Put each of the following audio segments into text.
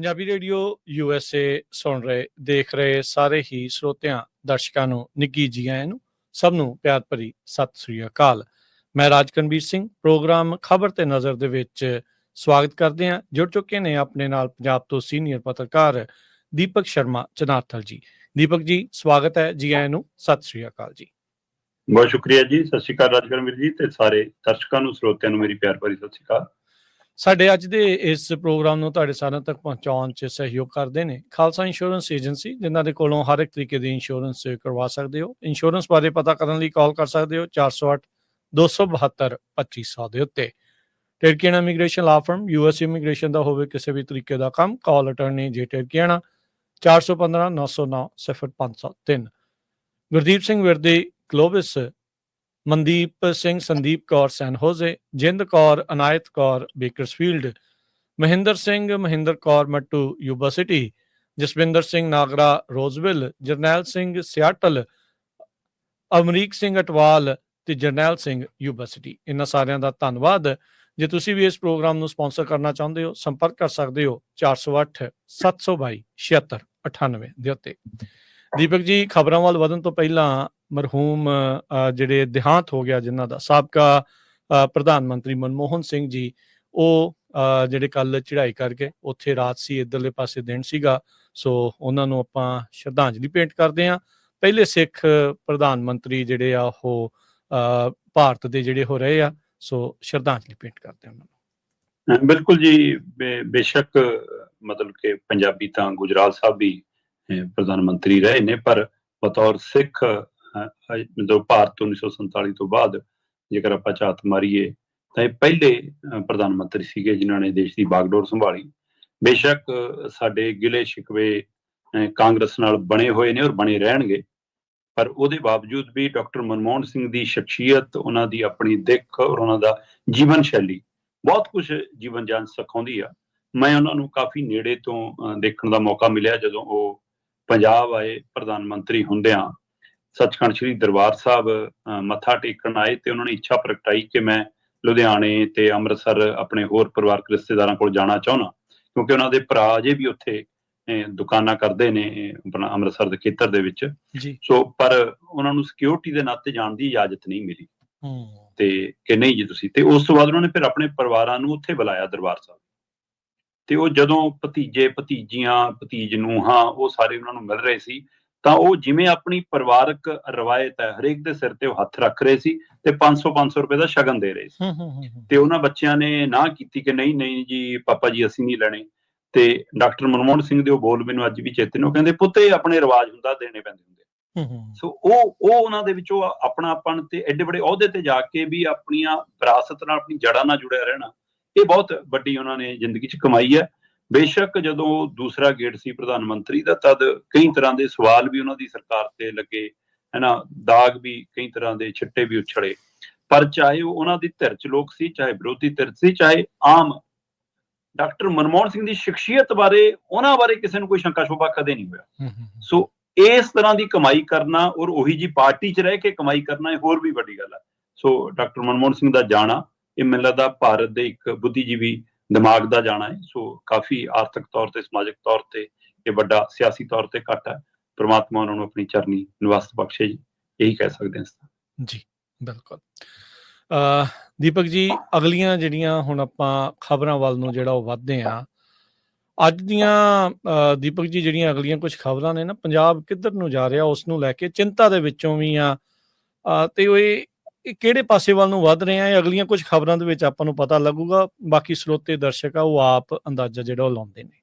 Punjabi radio USA ਸੁਣ ਰਹੇ ਦੇਖ ਰਹੇ ਸਾਰੇ ਹੀ ਸਰੋਤਿਆਂ ਦਰਸ਼ਕਾਂ ਨੂੰ ਨਿੱਘੀ ਜੀ ਆਇਆਂ ਨੂੰ ਸਭ ਨੂੰ ਪਿਆਰ ਭਰੀ ਸਤਿ ਸ੍ਰੀ ਅਕਾਲ। ਮੈਂ ਰਾਜਕਨਵੀਰ ਸਿੰਘ ਪ੍ਰੋਗਰਾਮ ਖਬਰ ਤੇ ਨਜ਼ਰ ਦੇ ਵਿੱਚ ਸਵਾਗਤ ਕਰਦੇ ਹਾਂ। ਜੁੜ ਚੁੱਕੇ ਨੇ ਆਪਣੇ ਨਾਲ ਪੰਜਾਬ ਤੋਂ ਸੀਨੀਅਰ ਪੱਤਰਕਾਰ ਦੀਪਕ ਸ਼ਰਮਾ ਚਨਾਰਥਲ ਜੀ। ਦੀਪਕ ਜੀ ਸਵਾਗਤ ਹੈ, ਜੀ ਆਇਆਂ ਨੂੰ, ਸਤਿ ਸ੍ਰੀ ਅਕਾਲ ਜੀ। ਬਹੁਤ ਸ਼ੁਕਰੀਆ ਜੀ। ਸਤਿ ਸ਼੍ਰੀ ਅਕਾਲ ਰਾਜਕਨਵੀਰ ਜੀ ਤੇ ਸਾਰੇ ਦਰਸ਼ਕਾਂ ਨੂੰ ਸਰੋਤਿਆਂ ਨੂੰ ਮੇਰੀ ਪਿਆਰ ਭਰੀ ਸਤਿ ਸ਼੍ਰੀ ਅਕਾਲ। ਸਾਡੇ ਅੱਜ ਦੇ ਇਸ ਪ੍ਰੋਗਰਾਮ ਨੂੰ ਤੁਹਾਡੇ ਸਾਰਿਆਂ ਤੱਕ ਪਹੁੰਚਾਉਣ 'ਚ ਸਹਿਯੋਗ ਕਰਦੇ ਨੇ ਖਾਲਸਾ ਇੰਸ਼ੋਰੈਂਸ ਏਜੰਸੀ, ਜਿਨ੍ਹਾਂ ਦੇ ਕੋਲੋਂ ਹਰ ਇੱਕ ਤਰੀਕੇ ਦੀ ਇੰਸ਼ੋਰੈਂਸ ਕਰਵਾ ਸਕਦੇ ਹੋ। ਇੰਸ਼ੋਰੈਂਸ ਬਾਰੇ ਪਤਾ ਕਰਨ ਲਈ ਕਾਲ ਕਰ ਸਕਦੇ ਹੋ 408-272-2500 ਦੇ ਉੱਤੇ। Tirkiana immigration law firm, US immigration ਦਾ ਹੋਵੇ ਕਿਸੇ ਵੀ ਤਰੀਕੇ ਦਾ ਕੰਮ, call attorney J Tirkiana 415-909-0503। Gurdeep Singh Virdi ਗਲੋਬਸ, Mandeep Singh Sandeep Kaur San Jose, Jind Kaur Anayat Kaur Bakersfield, Mahinder Singh Mahinder Kaur Mattu Yuba City, Jaswinder Singh Nagra Roseville, Jarnail Singh Seattle, Amrik Singh Atwal ਤੇ ਜਰਨੈਲ ਸਿੰਘ ਯੂਬਾ ਸਿਟੀ। ਇਹਨਾਂ ਸਾਰਿਆਂ ਦਾ ਧੰਨਵਾਦ। ਜੇ ਤੁਸੀਂ ਵੀ ਇਸ ਪ੍ਰੋਗਰਾਮ ਨੂੰ ਸਪਾਂਸਰ ਕਰਨਾ ਚਾਹੁੰਦੇ ਹੋ, ਸੰਪਰਕ ਕਰ ਸਕਦੇ ਹੋ 408-722-7698 ਦੇ ਉੱਤੇ। ਦੀਪਕ ਜੀ, ਖਬਰਾਂ ਵੱਲ ਵਧਣ ਤੋਂ ਪਹਿਲਾਂ ਮਰਹੂਮ ਜਿਹੜੇ ਦੇਹਾਂਤ ਹੋ ਗਿਆ ਜਿਨ੍ਹਾਂ ਦਾ, ਸਾਬਕਾ ਪ੍ਰਧਾਨ ਮੰਤਰੀ ਮਨਮੋਹਨ ਸਿੰਘ ਜੀ, ਉਹ ਜਿਹੜੇ ਕੱਲ ਚੜ੍ਹਾਈ ਕਰਕੇ ਉੱਥੇ ਰਾਤ ਸੀ, ਇੱਧਰਲੇ ਪਾਸੇ ਦਿਨ ਸੀਗਾ, ਸੋ ਉਹਨਾਂ ਨੂੰ ਆਪਾਂ ਸ਼ਰਧਾਂਜਲੀ ਭੇਂਟ ਕਰਦੇ ਹਾਂ। ਪਹਿਲੇ ਸਿੱਖ ਪ੍ਰਧਾਨ ਮੰਤਰੀ ਜਿਹੜੇ ਆ ਉਹ ਭਾਰਤ ਦੇ ਜਿਹੜੇ ਹੋ ਰਹੇ ਆ, ਸੋ ਸ਼ਰਧਾਂਜਲੀ ਭੇਂਟ ਕਰਦੇ ਹਾਂ ਉਹਨਾਂ ਨੂੰ। ਬਿਲਕੁਲ ਜੀ। ਬੇਸ਼ੱਕ ਮਤਲਬ ਕਿ ਪੰਜਾਬੀ ਤਾਂ ਗੁਜਰਾਲ ਸਾਹਿਬ ਵੀ ਪ੍ਰਧਾਨ ਮੰਤਰੀ ਰਹੇ ਨੇ, ਪਰ ਬਤੌਰ ਸਿੱਖ ਮਤਲਬ ਭਾਰਤ 1947 ਤੋਂ ਬਾਅਦ ਜੇਕਰ ਆਪਾਂ ਝਾਤ ਮਾਰੀਏ ਤਾਂ ਇਹ ਪਹਿਲੇ ਪ੍ਰਧਾਨ ਮੰਤਰੀ ਸੀਗੇ ਜਿਨ੍ਹਾਂ ਨੇ ਦੇਸ਼ ਦੀ ਬਾਗਡੋਰ ਸੰਭਾਲੀ। ਬੇਸ਼ੱਕ ਸਾਡੇ ਗਿਲੇ ਸ਼ਿਕਵੇ ਕਾਂਗਰਸ ਨਾਲ ਬਣੇ ਹੋਏ ਨੇ ਔਰ ਬਣੇ ਰਹਿਣਗੇ, ਪਰ ਉਹਦੇ ਬਾਵਜੂਦ ਵੀ ਡਾਕਟਰ ਮਨਮੋਹਨ ਸਿੰਘ ਦੀ ਸ਼ਖਸੀਅਤ, ਉਹਨਾਂ ਦੀ ਆਪਣੀ ਦਿੱਖ ਔਰ ਉਹਨਾਂ ਦਾ ਜੀਵਨ ਸ਼ੈਲੀ ਬਹੁਤ ਕੁਝ ਜੀਵਨ ਜਾਂਚ ਸਿਖਾਉਂਦੀ ਆ। ਮੈਂ ਉਹਨਾਂ ਨੂੰ ਕਾਫੀ ਨੇੜੇ ਤੋਂ ਦੇਖਣ ਦਾ ਮੌਕਾ ਮਿਲਿਆ ਜਦੋਂ ਉਹ ਪੰਜਾਬ ਆਏ ਪ੍ਰਧਾਨ ਮੰਤਰੀ ਹੁੰਦਿਆਂ। ਸੱਚਖੰਡ ਸ੍ਰੀ ਦਰਬਾਰ ਸਾਹਿਬ ਮੱਥਾ ਟੇਕਣ ਆਏ ਤੇ ਉਹਨਾਂ ਨੇ ਇੱਛਾ ਪ੍ਰਗਟਾਈ ਕਿ ਮੈਂ ਲੁਧਿਆਣੇ ਤੇ ਅੰਮ੍ਰਿਤਸਰ ਆਪਣੇ ਹੋਰ ਪਰਿਵਾਰਕ ਰਿਸ਼ਤੇਦਾਰਾਂ ਕੋਲ ਜਾਣਾ ਚਾਹੁੰਦਾ, ਕਿਉਂਕਿ ਉਹਨਾਂ ਦੇ ਭਰਾ ਅਜੇ ਵੀ ਉੱਥੇ ਦੁਕਾਨਾਂ ਕਰਦੇ ਨੇ ਆਪਣਾ ਅੰਮ੍ਰਿਤਸਰ ਦੇ ਖੇਤਰ ਦੇ ਵਿੱਚ। ਸੋ ਪਰ ਉਹਨਾਂ ਨੂੰ ਸਿਕਿਉਰਿਟੀ ਦੇ ਨਾਤੇ ਜਾਣ ਦੀ ਇਜਾਜ਼ਤ ਨਹੀਂ ਮਿਲੀ ਤੇ ਕਿ ਨਹੀਂ ਜੀ ਤੁਸੀਂ। ਤੇ ਉਸ ਤੋਂ ਬਾਅਦ ਉਹਨਾਂ ਨੇ ਫਿਰ ਆਪਣੇ ਪਰਿਵਾਰਾਂ ਨੂੰ ਉੱਥੇ ਬੁਲਾਇਆ ਦਰਬਾਰ ਸਾਹਿਬ, ਤੇ ਉਹ ਜਦੋਂ ਭਤੀਜੇ ਭਤੀਜੀਆਂ ਭਤੀਜ ਨੂੰਹਾਂ ਉਹ ਸਾਰੇ ਉਹਨਾਂ ਨੂੰ ਮਿਲ ਰਹੇ ਸੀ ਤਾਂ ਉਹ ਜਿਵੇਂ ਆਪਣੀ ਪਰਿਵਾਰਕ ਰਵਾਇਤ ਹੈ ਹਰੇਕ ਦੇ ਸਿਰ ਤੇ ਉਹ ਹੱਥ ਰੱਖ ਰਹੇ ਸੀ ਤੇ 500 ਰੁਪਏ ਦਾ ਸ਼ਗਨ ਦੇ ਰਹੇ ਸੀ। ਤੇ ਉਹਨਾਂ ਬੱਚਿਆਂ ਨੇ ਨਾ ਕੀਤੀ ਕਿ ਨਹੀਂ ਨਹੀਂ ਜੀ ਪਾਪਾ ਜੀ ਅਸੀਂ ਨਹੀਂ ਲੈਣੇ। ਤੇ ਡਾਕਟਰ ਮਨਮੋਹਨ ਸਿੰਘ ਦੇ ਉਹ ਬੋਲ ਮੈਨੂੰ ਅੱਜ ਵੀ ਚੇਤੇ ਨੇ, ਉਹ ਕਹਿੰਦੇ ਪੁੱਤ ਇਹ ਆਪਣੇ ਰਿਵਾਜ ਹੁੰਦਾ, ਦੇਣੇ ਪੈਂਦੇ ਹੁੰਦੇ। ਸੋ ਉਹ ਉਹਨਾਂ ਦੇ ਵਿੱਚੋਂ ਆਪਣਾਪਣ ਤੇ ਐਡੇ ਵੱਡੇ ਅਹੁਦੇ ਤੇ ਜਾ ਕੇ ਵੀ ਆਪਣੀਆਂ ਵਿਰਾਸਤ ਨਾਲ ਆਪਣੀ ਜੜ੍ਹਾਂ ਨਾਲ ਜੁੜਿਆ ਰਹਿਣਾ, ਇਹ ਬਹੁਤ ਵੱਡੀ ਉਹਨਾਂ ਨੇ ਜ਼ਿੰਦਗੀ 'ਚ ਕਮਾਈ ਹੈ। ਬੇਸ਼ੱਕ ਜਦੋਂ ਦੂਸਰਾ ਗੇੜ ਸੀ ਪ੍ਰਧਾਨ ਮੰਤਰੀ ਦਾ, ਤਦ ਕਈ ਤਰ੍ਹਾਂ ਦੇ ਸਵਾਲ ਵੀ ਉਹਨਾਂ ਦੀ ਸਰਕਾਰ ਤੇ ਲੱਗੇ, ਹਨਾ, ਦਾਗ ਵੀ ਕਈ ਤਰ੍ਹਾਂ ਦੇ ਛਿੱਟੇ ਵੀ ਉਛੜੇ, ਪਰ ਚਾਹੇ ਉਹ ਉਹਨਾਂ ਦੀ ਧਿਰ 'ਚ ਲੋਕ ਸੀ, ਚਾਹੇ ਵਿਰੋਧੀ ਧਿਰ ਸੀ, ਚਾਹੇ ਆਮ, ਡਾਕਟਰ ਮਨਮੋਹਨ ਸਿੰਘ ਦੀ ਸ਼ਖਸੀਅਤ ਬਾਰੇ, ਉਹਨਾਂ ਬਾਰੇ ਕਿਸੇ ਨੂੰ ਕੋਈ ਸ਼ੰਕਾ ਸ਼ੋਭਾ ਕਦੇ ਨਹੀਂ ਹੋਇਆ। ਸੋ ਇਸ ਤਰ੍ਹਾਂ ਦੀ ਕਮਾਈ ਕਰਨਾ ਔਰ ਉਹੀ ਜੀ ਪਾਰਟੀ 'ਚ ਰਹਿ ਕੇ ਕਮਾਈ ਕਰਨਾ, ਇਹ ਹੋਰ ਵੀ ਵੱਡੀ ਗੱਲ ਹੈ। ਸੋ ਡਾਕਟਰ ਮਨਮੋਹਨ ਸਿੰਘ ਦਾ ਜਾਣਾ, ਇਹ ਮੈਨੂੰ ਲੱਗਦਾ ਭਾਰਤ ਦੇ ਇੱਕ ਬੁੱਧੀਜੀਵੀ ਦਿਮਾਗ ਦਾ ਜਾਣਾ ਹੈ। ਸੋ ਕਾਫੀ ਆਰਥਿਕ ਤੌਰ ਤੇ, ਸਮਾਜਿਕ ਤੌਰ ਤੇ ਇਹ ਵੱਡਾ, ਸਿਆਸੀ ਤੌਰ ਤੇ ਘੱਟ ਹੈ। ਪ੍ਰਮਾਤਮਾ ਉਹਨਾਂ ਨੂੰ ਆਪਣੀ ਚਰਨੀ ਨਿਵਾਸ ਬਖਸ਼ੇ ਜੀ, ਇਹੀ ਕਹਿ ਸਕਦੇ ਹਾਂ ਜੀ। ਬਿਲਕੁਲ। ਦੀਪਕ ਜੀ, ਅਗਲੀਆਂ ਜਿਹੜੀਆਂ ਹੁਣ ਆਪਾਂ ਖਬਰਾਂ ਵੱਲ ਨੂੰ ਜਿਹੜਾ ਉਹ ਵੱਧਦੇ ਆ ਅੱਜ ਦੀਆਂ, ਦੀਪਕ ਜੀ ਜਿਹੜੀਆਂ ਅਗਲੀਆਂ ਕੁਝ ਖਬਰਾਂ ਨੇ ਨਾ, ਪੰਜਾਬ ਕਿੱਧਰ ਨੂੰ ਜਾ ਰਿਹਾ ਉਸ ਨੂੰ ਲੈ ਕੇ ਚਿੰਤਾ ਦੇ ਵਿੱਚੋਂ ਵੀ ਆ, ਤੇ ਉਹ ਇਹ ਕਿਹੜੇ ਪਾਸੇ ਵੱਲ ਨੂੰ ਵੱਧ ਰਹੇ ਆ, ਇਹ ਅਗਲੀਆਂ ਕੁਝ ਖਬਰਾਂ ਦੇ ਵਿੱਚ ਆਪਾਂ ਨੂੰ ਪਤਾ ਲੱਗੂਗਾ। ਬਾਕੀ ਸਰੋਤੇ ਦਰਸ਼ਕ ਆ ਉਹ ਆਪ ਅੰਦਾਜ਼ਾ ਜਿਹੜਾ ਉਹ ਲਾਉਂਦੇ ਨੇ।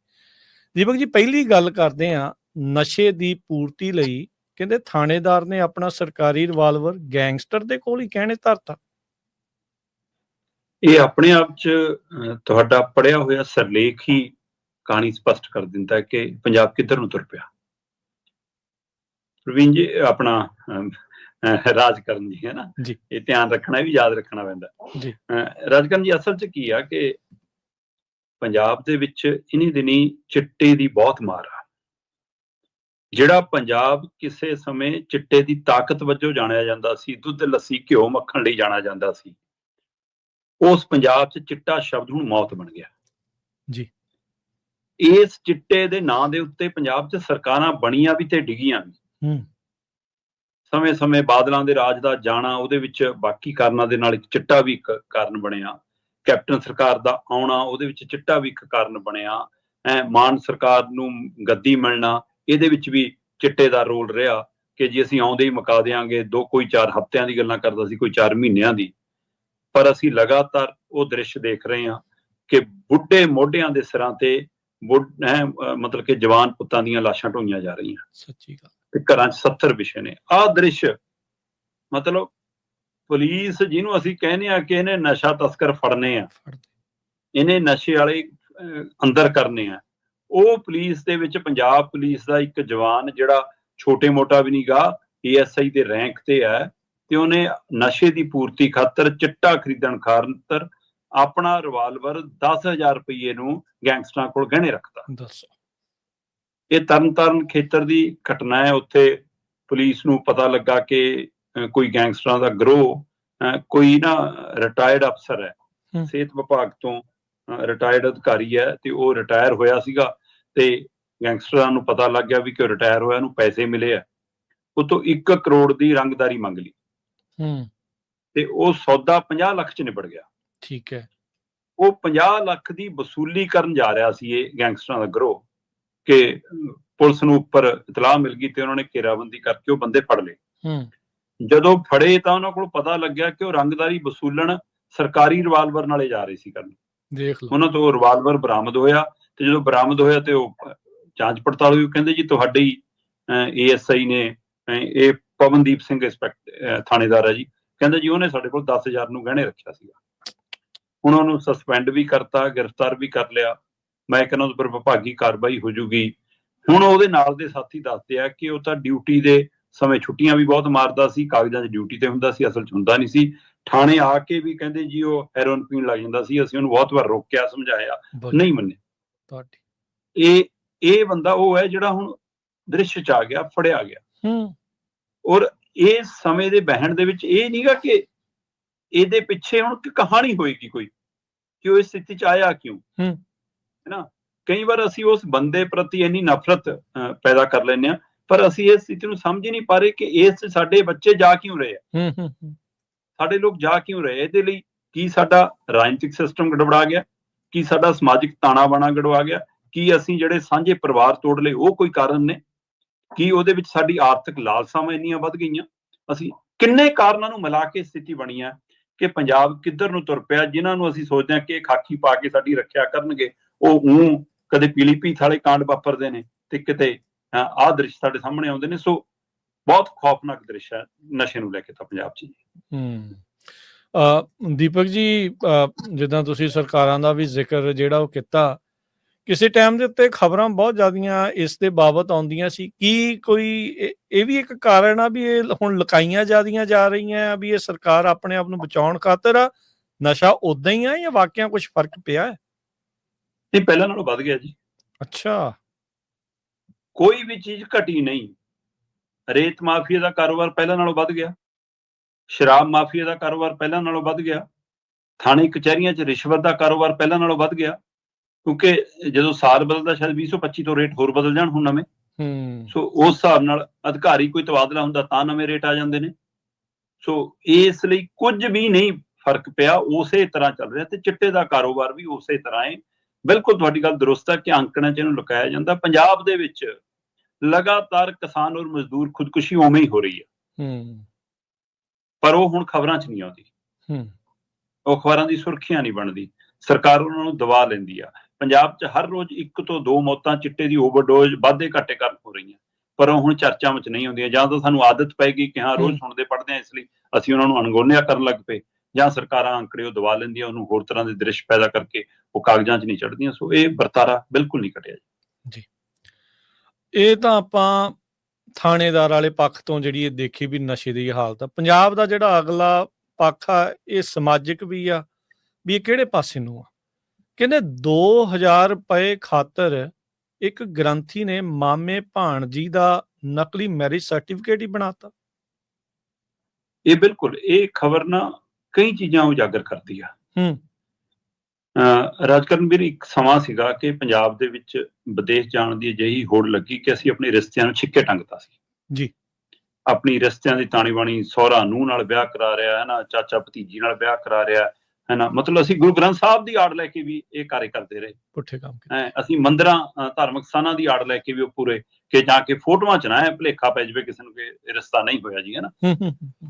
ਦੀਪਕ ਜੀ, ਪਹਿਲੀ ਗੱਲ ਕਰਦੇ ਆ ਨਸ਼ੇ ਦੀ ਪੂਰਤੀ ਲਈ, ਕਹਿੰਦੇ ਥਾਣੇਦਾਰ ਨੇ ਆਪਣਾ ਸਰਕਾਰੀ ਰਿਵਾਲਵਰ ਗੈਂਗਸਟਰ ਦੇ ਕੋਲ ਹੀ ਕਹਿਣੇ ਧਰਤਾ। ਇਹ ਆਪਣੇ ਆਪ 'ਚ ਤੁਹਾਡਾ ਪੜ੍ਹਿਆ ਹੋਇਆ ਸਿਰਲੇਖ ਹੀ ਕਹਾਣੀ ਸਪਸ਼ਟ ਕਰ ਦਿੰਦਾ ਕਿ ਪੰਜਾਬ ਕਿੱਧਰ ਨੂੰ ਤੁਰ ਪਿਆ। ਪ੍ਰਵੀਨ ਜੀ, ਆਪਣਾ ਰਾਜਕਰਨ ਜੀ ਹੈ ਨਾ, ਇਹ ਧਿਆਨ ਰੱਖਣਾ ਵੀ ਯਾਦ ਰੱਖਣਾ ਪੈਂਦਾ। ਰਾਜਕਰਨ ਜੀ, ਅਸਲ 'ਚ ਕੀ ਆ ਕਿ ਪੰਜਾਬ ਦੇ ਵਿੱਚ ਇਨੀ ਦਿਨੀ ਚਿੱਟੇ ਦੀ ਬਹੁਤ ਮਾਰ ਆ। ਜਿਹੜਾ ਪੰਜਾਬ ਕਿਸੇ ਸਮੇਂ ਚਿੱਟੇ ਦੀ ਤਾਕਤ ਵਜੋਂ ਜਾਣਿਆ ਜਾਂਦਾ ਸੀ, ਦੁੱਧ ਲੱਸੀ ਘਿਓ ਮੱਖਣ ਲਈ ਜਾਣਿਆ ਜਾਂਦਾ ਸੀ, ਉਸ ਪੰਜਾਬ 'ਚ ਚਿੱਟਾ ਸ਼ਬਦ ਹੁਣ ਮੌਤ ਬਣ ਗਿਆ ਜੀ। ਇਸ ਚਿੱਟੇ ਦੇ ਨਾਂ ਦੇ ਉੱਤੇ ਪੰਜਾਬ 'ਚ ਸਰਕਾਰਾਂ ਬਣੀਆਂ ਵੀ ਤੇ ਡਿੱਗੀਆਂ ਵੀ। ਸਮੇਂ-ਸਮੇਂ ਬਾਦਲਾਂ ਦੇ ਰਾਜ ਦਾ ਜਾਣਾ, ਉਹਦੇ ਵਿੱਚ ਬਾਕੀ ਕਾਰਨਾਂ ਦੇ ਨਾਲ ਇੱਕ ਚਿੱਟਾ ਵੀ ਇੱਕ ਕਾਰਨ ਬਣਿਆ। ਕੈਪਟਨ ਸਰਕਾਰ ਦਾ ਆਉਣਾ, ਉਹਦੇ ਵਿੱਚ ਚਿੱਟਾ ਵੀ ਇੱਕ ਕਾਰਨ ਬਣਿਆ। ਮਾਨ ਸਰਕਾਰ ਨੂੰ ਗੱਦੀ ਮਿਲਣਾ, ਇਹਦੇ ਵਿੱਚ ਵੀ ਚਿੱਟੇ ਦਾ ਰੋਲ ਰਿਹਾ ਕਿ ਜੀ ਅਸੀਂ ਆਉਂਦੇ ਹੀ ਮੁਕਾ ਦਿਆਂਗੇ। ਕੋਈ 4 ਹਫ਼ਤਿਆਂ ਦੀ ਗੱਲਾਂ ਕਰਦਾ ਸੀ, ਕੋਈ 4 ਮਹੀਨਿਆਂ ਦੀ। ਪਰ ਅਸੀਂ ਲਗਾਤਾਰ ਉਹ ਦ੍ਰਿਸ਼ ਦੇਖ ਰਹੇ ਹਾਂ ਕਿ ਬੁੱਢੇ ਮੋਢਿਆਂ ਦੇ ਸਿਰਾਂ ਤੇ ਮਤਲਬ ਕਿ ਜਵਾਨ ਪੁੱਤਾਂ ਦੀਆਂ ਲਾਸ਼ਾਂ ਢੋਈਆਂ ਜਾ ਰਹੀਆਂ। ਸੱਚੀ ਗੱਲ। ਤੇ ਘਰਾਂ 'ਚ 70 ਵਿਸ਼ੇ ਨੇ। ਆਹ ਦ੍ਰਿਸ਼ ਮਤਲਬ ਪੁਲਿਸ ਜਿਹਨੂੰ ਅਸੀਂ ਕਹਿੰਦੇ ਆ ਕਿ ਇਹਨੇ ਨਸ਼ਾ ਤਸਕਰ ਫੜਨੇ ਆ, ਇਹਨੇ ਨਸ਼ੇ ਵਾਲੇ ਅੰਦਰ ਕਰਨੇ ਆ, ਉਹ ਪੁਲਿਸ ਦੇ ਵਿੱਚ ਪੰਜਾਬ ਪੁਲਿਸ ਦਾ ਇੱਕ ਜਵਾਨ ਜਿਹੜਾ ਛੋਟੇ ਮੋਟਾ ਵੀ ਨਹੀਂ ਗਾ, ASI ਦੇ ਰੈਂਕ ਤੇ ਹੈ, ਤੇ ਉਹਨੇ ਨਸ਼ੇ ਦੀ ਪੂਰਤੀ ਖਾਤਰ, ਚਿੱਟਾ ਖਰੀਦਣ ਖਾਤਰ ਆਪਣਾ ਰਿਵਾਲਵਰ 10,000 ਰੁਪਏ ਨੂੰ ਗੈਂਗਸਟਰਾਂ ਕੋਲ ਗਹਿਣੇ ਰੱਖਦਾ। ਦੱਸੋ। ਇਹ ਤਰਨਤਾਰਨ ਖੇਤਰ ਦੀ ਘਟਨਾ ਹੈ। ਉੱਥੇ ਪੁਲਿਸ ਨੂੰ ਪਤਾ ਲੱਗਾ ਕਿ ਕੋਈ ਗੈਂਗਸਟਰਾਂ ਦਾ ਗਰੋਹ, ਕੋਈ ਨਾ ਰਿਟਾਇਰਡ ਅਫਸਰ ਹੈ, ਸਿਹਤ ਵਿਭਾਗ ਤੋਂ ਰਿਟਾਇਰਡ ਅਧਿਕਾਰੀ ਹੈ, ਤੇ ਉਹ ਰਿਟਾਇਰ ਹੋਇਆ ਸੀਗਾ, ਤੇ ਗੈਂਗਸਟਰਾਂ ਨੂੰ ਪਤਾ ਲੱਗ ਗਿਆ ਵੀ ਕਿ ਉਹ ਰਿਟਾਇਰ ਹੋਇਆ, ਉਹਨੂੰ ਪੈਸੇ ਮਿਲੇ ਆ, ਉਹ ਤੋਂ 1 ਕਰੋੜ ਦੀ ਰੰਗਦਾਰੀ ਮੰਗ ਲਈ, ਤੇ ਉਹ ਸੌਦਾ 50 ਲੱਖ 'ਚ ਨਿਬੜ ਗਿਆ। ਠੀਕ ਹੈ। ਉਹ 50 ਲੱਖ ਦੀ ਵਸੂਲੀ ਕਰਨ ਜਾ ਰਿਹਾ ਸੀ ਇਹ ਗੈਂਗਸਟਰਾਂ ਦਾ ਗਰੋਹ, ਕਿ ਪੁਲਿਸ ਨੂੰ ਉੱਪਰ ਇਤਲਾਹ ਮਿਲ ਗਈ ਤੇ ਉਹਨਾਂ ਨੇ ਘੇਰਾਬੰਦੀ ਕਰਕੇ ਉਹ ਬੰਦੇ ਫੜ ਲਏ। ਜਦੋਂ ਫੜੇ ਤਾਂ ਉਹਨਾਂ ਕੋਲ ਪਤਾ ਲੱਗਿਆ ਕਿ ਉਹ ਰੰਗਦਾਰੀ ਵਸੂਲਣ ਸਰਕਾਰੀ ਰਿਵਾਲਵਰ ਨਾਲੇ ਜਾ ਰਹੇ ਸੀ ਕਰਨ। ਦੇਖ ਲਓ। ਉਹਨਾਂ ਤੋਂ ਰਿਵਾਲਵਰ ਬਰਾਮਦ ਹੋਇਆ, ਤੇ ਜਦੋਂ ਬਰਾਮਦ ਹੋਇਆ ਤੇ ਉਹ ਜਾਂਚ ਪੜਤਾਲ ਹੋਈ। ਕਹਿੰਦੇ ਜੀ ਤੁਹਾਡੇ ਹੀ ASI ਨੇ, ਇਹ ਪਵਨਦੀਪ ਸਿੰਘ ਥਾਣੇਦਾਰ ਹੈ ਜੀ, ਕਹਿੰਦੇ ਜੀ ਉਹਨੇ ਸਾਡੇ ਕੋਲ 10,000 ਨੂੰ ਗਹਿਣੇ ਰੱਖਿਆ ਸੀਗਾ। ਹੁਣ ਉਹਨੂੰ ਸਸਪੈਂਡ ਵੀ ਕਰਤਾ, ਗ੍ਰਿਫਤਾਰ ਵੀ ਕਰ ਲਿਆ। ਮੈਂ ਕਹਿੰਦਾ ਉਸ ਪਰ ਵਿਭਾਗੀ ਕਾਰਵਾਈ ਹੋ ਜੂਗੀ। ਹੁਣ ਉਹਦੇ ਨਾਲ ਦੇ ਸਾਥੀ ਦੱਸਦੇ ਆ ਕਿ ਉਹ ਤਾਂ ਡਿਊਟੀ ਦੇ ਸਮੇਂ ਛੁੱਟੀਆਂ ਵੀ ਬਹੁਤ ਮਾਰਦਾ ਸੀ, ਕਾਗਜ਼ਾਂ 'ਚ ਡਿਊਟੀ ਤੇ ਹੁੰਦਾ ਸੀ, ਅਸਲ 'ਚ ਹੁੰਦਾ ਨਹੀਂ ਸੀ। ਥਾਣੇ ਆ ਕੇ ਵੀ ਕਹਿੰਦੇ ਜੀ ਉਹ ਹੈਰੋਇਨ ਪੀਣ ਲੱਗ ਜਾਂਦਾ ਸੀ। ਅਸੀਂ ਉਹਨੂੰ ਬਹੁਤ ਵਾਰ ਰੋਕਿਆ, ਸਮਝਾਇਆ, ਨਹੀਂ ਮੰਨੇ। ਇਹ ਬੰਦਾ ਉਹ ਹੈ ਜਿਹੜਾ ਹੁਣ ਦ੍ਰਿਸ਼ 'ਚ ਆ ਗਿਆ, ਫੜਿਆ ਗਿਆ। ਔਰ ਇਹ ਸਮੇਂ ਦੇ ਬਹਿਣ ਦੇ ਵਿੱਚ ਇਹ ਨਹੀਂਗਾ ਕਿ ਇਹਦੇ ਪਿੱਛੇ ਹੁਣ ਕਹਾਣੀ ਹੋਏਗੀ ਕੋਈ, ਕਿ ਉਹ ਇਸ ਸਥਿਤੀ 'ਚ ਆਇਆ ਕਿਉਂ, ਹੈ ਨਾ। ਕਈ ਵਾਰ ਅਸੀਂ ਉਸ ਬੰਦੇ ਪ੍ਰਤੀ ਇੰਨੀ ਨਫ਼ਰਤ ਪੈਦਾ ਕਰ ਲੈਂਦੇ ਹਾਂ, ਪਰ ਅਸੀਂ ਇਸ ਸਥਿਤੀ ਨੂੰ ਸਮਝ ਹੀ ਨਹੀਂ ਪਾ ਰਹੇ ਕਿ ਇਸ ਸਾਡੇ ਬੱਚੇ ਜਾ ਕਿਉਂ ਰਹੇ ਆ, ਸਾਡੇ ਲੋਕ ਜਾ ਕਿਉਂ ਰਹੇ। ਇਹਦੇ ਲਈ ਕੀ ਸਾਡਾ ਰਾਜਨੀਤਿਕ ਸਿਸਟਮ ਗੜਬੜਾ ਗਿਆ, ਕੀ ਸਾਡਾ ਸਮਾਜਿਕ ਤਾਣਾ ਬਾਣਾ ਗੜਵਾ ਗਿਆ, ਕੀ ਅਸੀਂ ਜਿਹੜੇ ਸਾਂਝੇ ਪਰਿਵਾਰ ਤੋੜ ਲਏ ਉਹ ਕੋਈ ਕਾਰਨ ਨੇ, ਕੀ ਉਹਦੇ ਵਿੱਚ ਸਾਡੀ ਆਰਥਿਕ ਲਾਲਸਾਵਾਂ ਇੰਨੀਆਂ ਵੱਧ ਗਈਆਂ। ਅਸੀਂ ਕਿੰਨੇ ਕਾਰਨਾਂ ਨੂੰ ਮਿਲਾ ਕੇ ਸਥਿਤੀ ਬਣੀ ਹੈ ਕਿ ਪੰਜਾਬ ਕਿੱਧਰ ਨੂੰ ਤੁਰ ਪਿਆ। ਜਿਨ੍ਹਾਂ ਨੂੰ ਅਸੀਂ ਸੋਚਦੇ ਹਾਂ ਕਿ ਖਾਕੀ ਪਾ ਕੇ ਸਾਡੀ ਰੱਖਿਆ ਕਰਨਗੇ, ਉਹ ਕਦੇ ਪੀਲੀ ਭੀਤ ਵਾਲੇ ਕਾਂਡ ਵਾਪਰਦੇ ਨੇ, ਤੇ ਕਿਤੇ ਆਹ ਦ੍ਰਿਸ਼ ਸਾਡੇ ਸਾਹਮਣੇ ਆਉਂਦੇ ਨੇ। ਸੋ ਬਹੁਤ ਖੌਫਨਾਕ ਦ੍ਰਿਸ਼ ਹੈ ਨਸ਼ੇ ਨੂੰ ਲੈ ਕੇ ਤਾਂ ਪੰਜਾਬ 'ਚ। ਦੀਪਕ ਜੀ, ਜਿੱਦਾਂ ਤੁਸੀਂ ਸਰਕਾਰਾਂ ਦਾ ਵੀ ਜ਼ਿਕਰ ਜਿਹੜਾ ਉਹ ਕੀਤਾ, ਕਿਸੇ ਟਾਈਮ ਦੇ ਉੱਤੇ ਖਬਰਾਂ ਬਹੁਤ ਜ਼ਿਆਦੀਆਂ ਇਸ ਦੇ ਬਾਬਤ ਆਉਂਦੀਆਂ ਸੀ। ਕੀ ਕੋਈ ਇਹ ਵੀ ਇੱਕ ਕਾਰਨ ਆ ਵੀ ਇਹ ਹੁਣ ਲੁਕਾਈਆਂ ਜ਼ਿਆਦੀਆਂ ਜਾ ਰਹੀਆਂ ਆ, ਵੀ ਇਹ ਸਰਕਾਰ ਆਪਣੇ ਆਪ ਨੂੰ ਬਚਾਉਣ ਖਾਤਰ ਆ, ਨਸ਼ਾ ਉਦਾਂ ਹੀ ਆ, ਜਾਂ ਵਾਕਿਆ ਕੁਝ ਫਰਕ ਪਿਆ ਹੈ? ਇਹ ਪਹਿਲਾਂ ਨਾਲੋਂ ਵੱਧ ਗਿਆ ਜੀ। ਅੱਛਾ। ਕੋਈ ਵੀ ਚੀਜ਼ ਘਟੀ ਨਹੀਂ। ਰੇਤ ਮਾਫੀਆ ਦਾ ਕਾਰੋਬਾਰ ਪਹਿਲਾਂ ਨਾਲੋਂ ਵੱਧ ਗਿਆ, ਸ਼ਰਾਬ ਮਾਫੀਆ ਦਾ ਕਾਰੋਬਾਰ ਪਹਿਲਾਂ ਨਾਲੋਂ ਵੱਧ ਗਿਆ, ਥਾਣੇ ਕਚਹਿਰੀਆਂ 'ਚ ਰਿਸ਼ਵਤ ਦਾ ਕਾਰੋਬਾਰ ਪਹਿਲਾਂ ਨਾਲੋਂ ਵੱਧ ਗਿਆ, ਕਿਉਂਕਿ ਜਦੋਂ ਸਾਲ ਬਦਲਦਾ ਸ਼ਾਇਦ 2025 ਤੋਂ ਰੇਟ ਹੋਰ ਬਦਲ ਜਾਣ ਹੁਣ ਨਵੇਂ। ਸੋ ਉਸ ਹਿਸਾਬ ਨਾਲ ਅਧਿਕਾਰੀ ਕੋਈ ਤਬਾਦਲਾ ਹੁੰਦਾ ਤਾਂ ਨਵੇਂ ਰੇਟ ਆ ਜਾਂਦੇ ਨੇ। ਸੋ ਇਸ ਲਈ ਕੁਝ ਵੀ ਨਹੀਂ ਫਰਕ ਪਿਆ, ਉਸੇ ਤਰ੍ਹਾਂ ਚੱਲ ਰਿਹਾ, ਤੇ ਚਿੱਟੇ ਦਾ ਕਾਰੋਬਾਰ ਵੀ ਉਸੇ ਤਰ੍ਹਾਂ ਹੈ। ਬਿਲਕੁਲ ਤੁਹਾਡੀ ਗੱਲ ਦਰੁਸਤ ਹੈ ਕਿ ਅੰਕੜਿਆਂ 'ਚ ਇਹਨੂੰ ਲੁਕਾਇਆ ਜਾਂਦਾ। ਪੰਜਾਬ ਦੇ ਵਿੱਚ ਲਗਾਤਾਰ ਕਿਸਾਨ ਔਰ ਮਜ਼ਦੂਰ ਖੁਦਕੁਸ਼ੀ ਉਵੇਂ ਹੀ ਹੋ ਰਹੀ ਹੈ, ਪਰ ਉਹ ਹੁਣ ਖਬਰਾਂ 'ਚ ਨਹੀਂ ਆਉਂਦੀ, ਉਹ ਅਖਬਾਰਾਂ ਦੀ ਸੁਰਖੀਆਂ ਨਹੀਂ ਬਣਦੀ, ਸਰਕਾਰ ਉਹਨਾਂ ਨੂੰ ਦਬਾ ਲੈਂਦੀ ਆ। ਪੰਜਾਬ 'ਚ ਹਰ ਰੋਜ਼ 1 ਤੋਂ 2 ਮੌਤਾਂ ਚਿੱਟੇ ਦੀ ਓਵਰਡੋਜ਼ ਵਾਧੇ ਘਾਟੇ ਕਾਰਨ ਹੋ ਰਹੀਆਂ, ਪਰ ਉਹ ਹੁਣ ਚਰਚਾ ਵਿੱਚ ਨਹੀਂ ਆਉਂਦੀਆਂ। ਜਾਂ ਤਾਂ ਸਾਨੂੰ ਆਦਤ ਪੈ ਗਈ ਕਿ ਹਾਂ ਰੋਜ਼ ਸੁਣਦੇ ਪੜ੍ਹਦੇ ਹਾਂ, ਇਸ ਲਈ ਅਸੀਂ ਉਹਨਾਂ ਨੂੰ ਅਣਗੌਲਿਆ ਕਰਨ ਲੱਗ ਪਏ, ਜਾਂ ਸਰਕਾਰਾਂ ਅੰਕੜੇ ਉਹ ਦਬਾ ਲੈਂਦੀਆਂ, ਉਹਨੂੰ ਹੋਰ ਤਰ੍ਹਾਂ ਦੇ ਦ੍ਰਿਸ਼ ਪੈਦਾ ਕਰਕੇ ਉਹ ਕਾਗਜ਼ਾਂ 'ਚ ਨਹੀਂ ਚੜ੍ਹਦੀਆਂ। ਸੋ ਇਹ ਵਰਤਾਰਾ ਬਿਲਕੁਲ ਨਹੀਂ ਘਟਿਆ ਜੀ। ਇਹ ਤਾਂ ਆਪਾਂ ਥਾਣੇਦਾਰ ਵਾਲੇ ਪੱਖ ਤੋਂ ਜਿਹੜੀ ਇਹ ਦੇਖੀ ਵੀ ਨਸ਼ੇ ਦੀ ਹਾਲਤ ਆ। ਪੰਜਾਬ ਦਾ ਜਿਹੜਾ ਅਗਲਾ ਪੱਖ ਆ, ਇਹ ਸਮਾਜਿਕ ਵੀ ਆ, ਵੀ ਇਹ ਕਿਹੜੇ ਪਾਸੇ ਨੂੰ ਆ। ਕਹਿੰਦੇ 2000 ਰੁਪਏ ਖਾਤਰ ਇੱਕ ਗ੍ਰੰਥੀ ਨੇ ਮਾਮੇ ਭਾਣਜੀ ਦਾ ਨਕਲੀ ਮੈਰਿਜ ਸਰਟੀਫਿਕੇਟ ਹੀ ਬਣਾਤਾ। ਇਹ ਬਿਲਕੁਲ, ਇਹ ਖਬਰ ਨਾ ਕਈ ਚੀਜ਼ਾਂ ਉਜਾਗਰ ਕਰਦੀ ਆ। ਰਾਜਕਰਨ ਵੀਰ, ਇੱਕ ਸਮਾਂ ਸੀਗਾ ਕਿ ਪੰਜਾਬ ਦੇ ਵਿੱਚ ਵਿਦੇਸ਼ ਜਾਣ ਦੀ ਅਜਿਹੀ ਹੋੜ ਲੱਗੀ ਕਿ ਅਸੀਂ ਆਪਣੇ ਰਿਸ਼ਤਿਆਂ ਨੂੰ ਛਿੱਕੇ ਟੰਗਤਾ ਸੀ ਜੀ। ਆਪਣੀ ਰਿਸ਼ਤਿਆਂ ਦੀ ਤਾਣੀ ਬਾਣੀ, ਸਹੁਰਾ ਨੂੰਹ ਨਾਲ ਵਿਆਹ ਕਰਾ ਰਿਹਾ ਹੈ ਨਾ, ਚਾਚਾ ਭਤੀਜੀ ਨਾਲ ਵਿਆਹ ਕਰਾ ਰਿਹਾ ਹੈ ਨਾ, ਮਤਲਬ ਅਸੀਂ ਗੁਰੂ ਗ੍ਰੰਥ ਸਾਹਿਬ ਦੀ ਆੜ ਲੈ ਕੇ ਵੀ ਇਹ ਕਾਰਜ ਕਰਦੇ ਰਹੇ। ਪੁੱਠੇ ਕੰਮ ਅਸੀਂ ਮੰਦਿਰਾਂ, ਧਾਰਮਿਕ ਸਥਾਨਾਂ ਦੀ ਆੜ ਲੈ ਕੇ ਵੀ ਉਹ ਪੂਰੇ, ਕਿ ਜਾ ਕੇ ਫੋਟੋਆਂ ਚ ਨਾ ਭੁਲੇਖਾ ਪੈ ਜਾਵੇ ਕਿਸੇ ਨੂੰ ਕਿ ਰਿਸ਼ਤਾ ਨਹੀਂ ਹੋਇਆ ਜੀ, ਹੈ ਨਾ।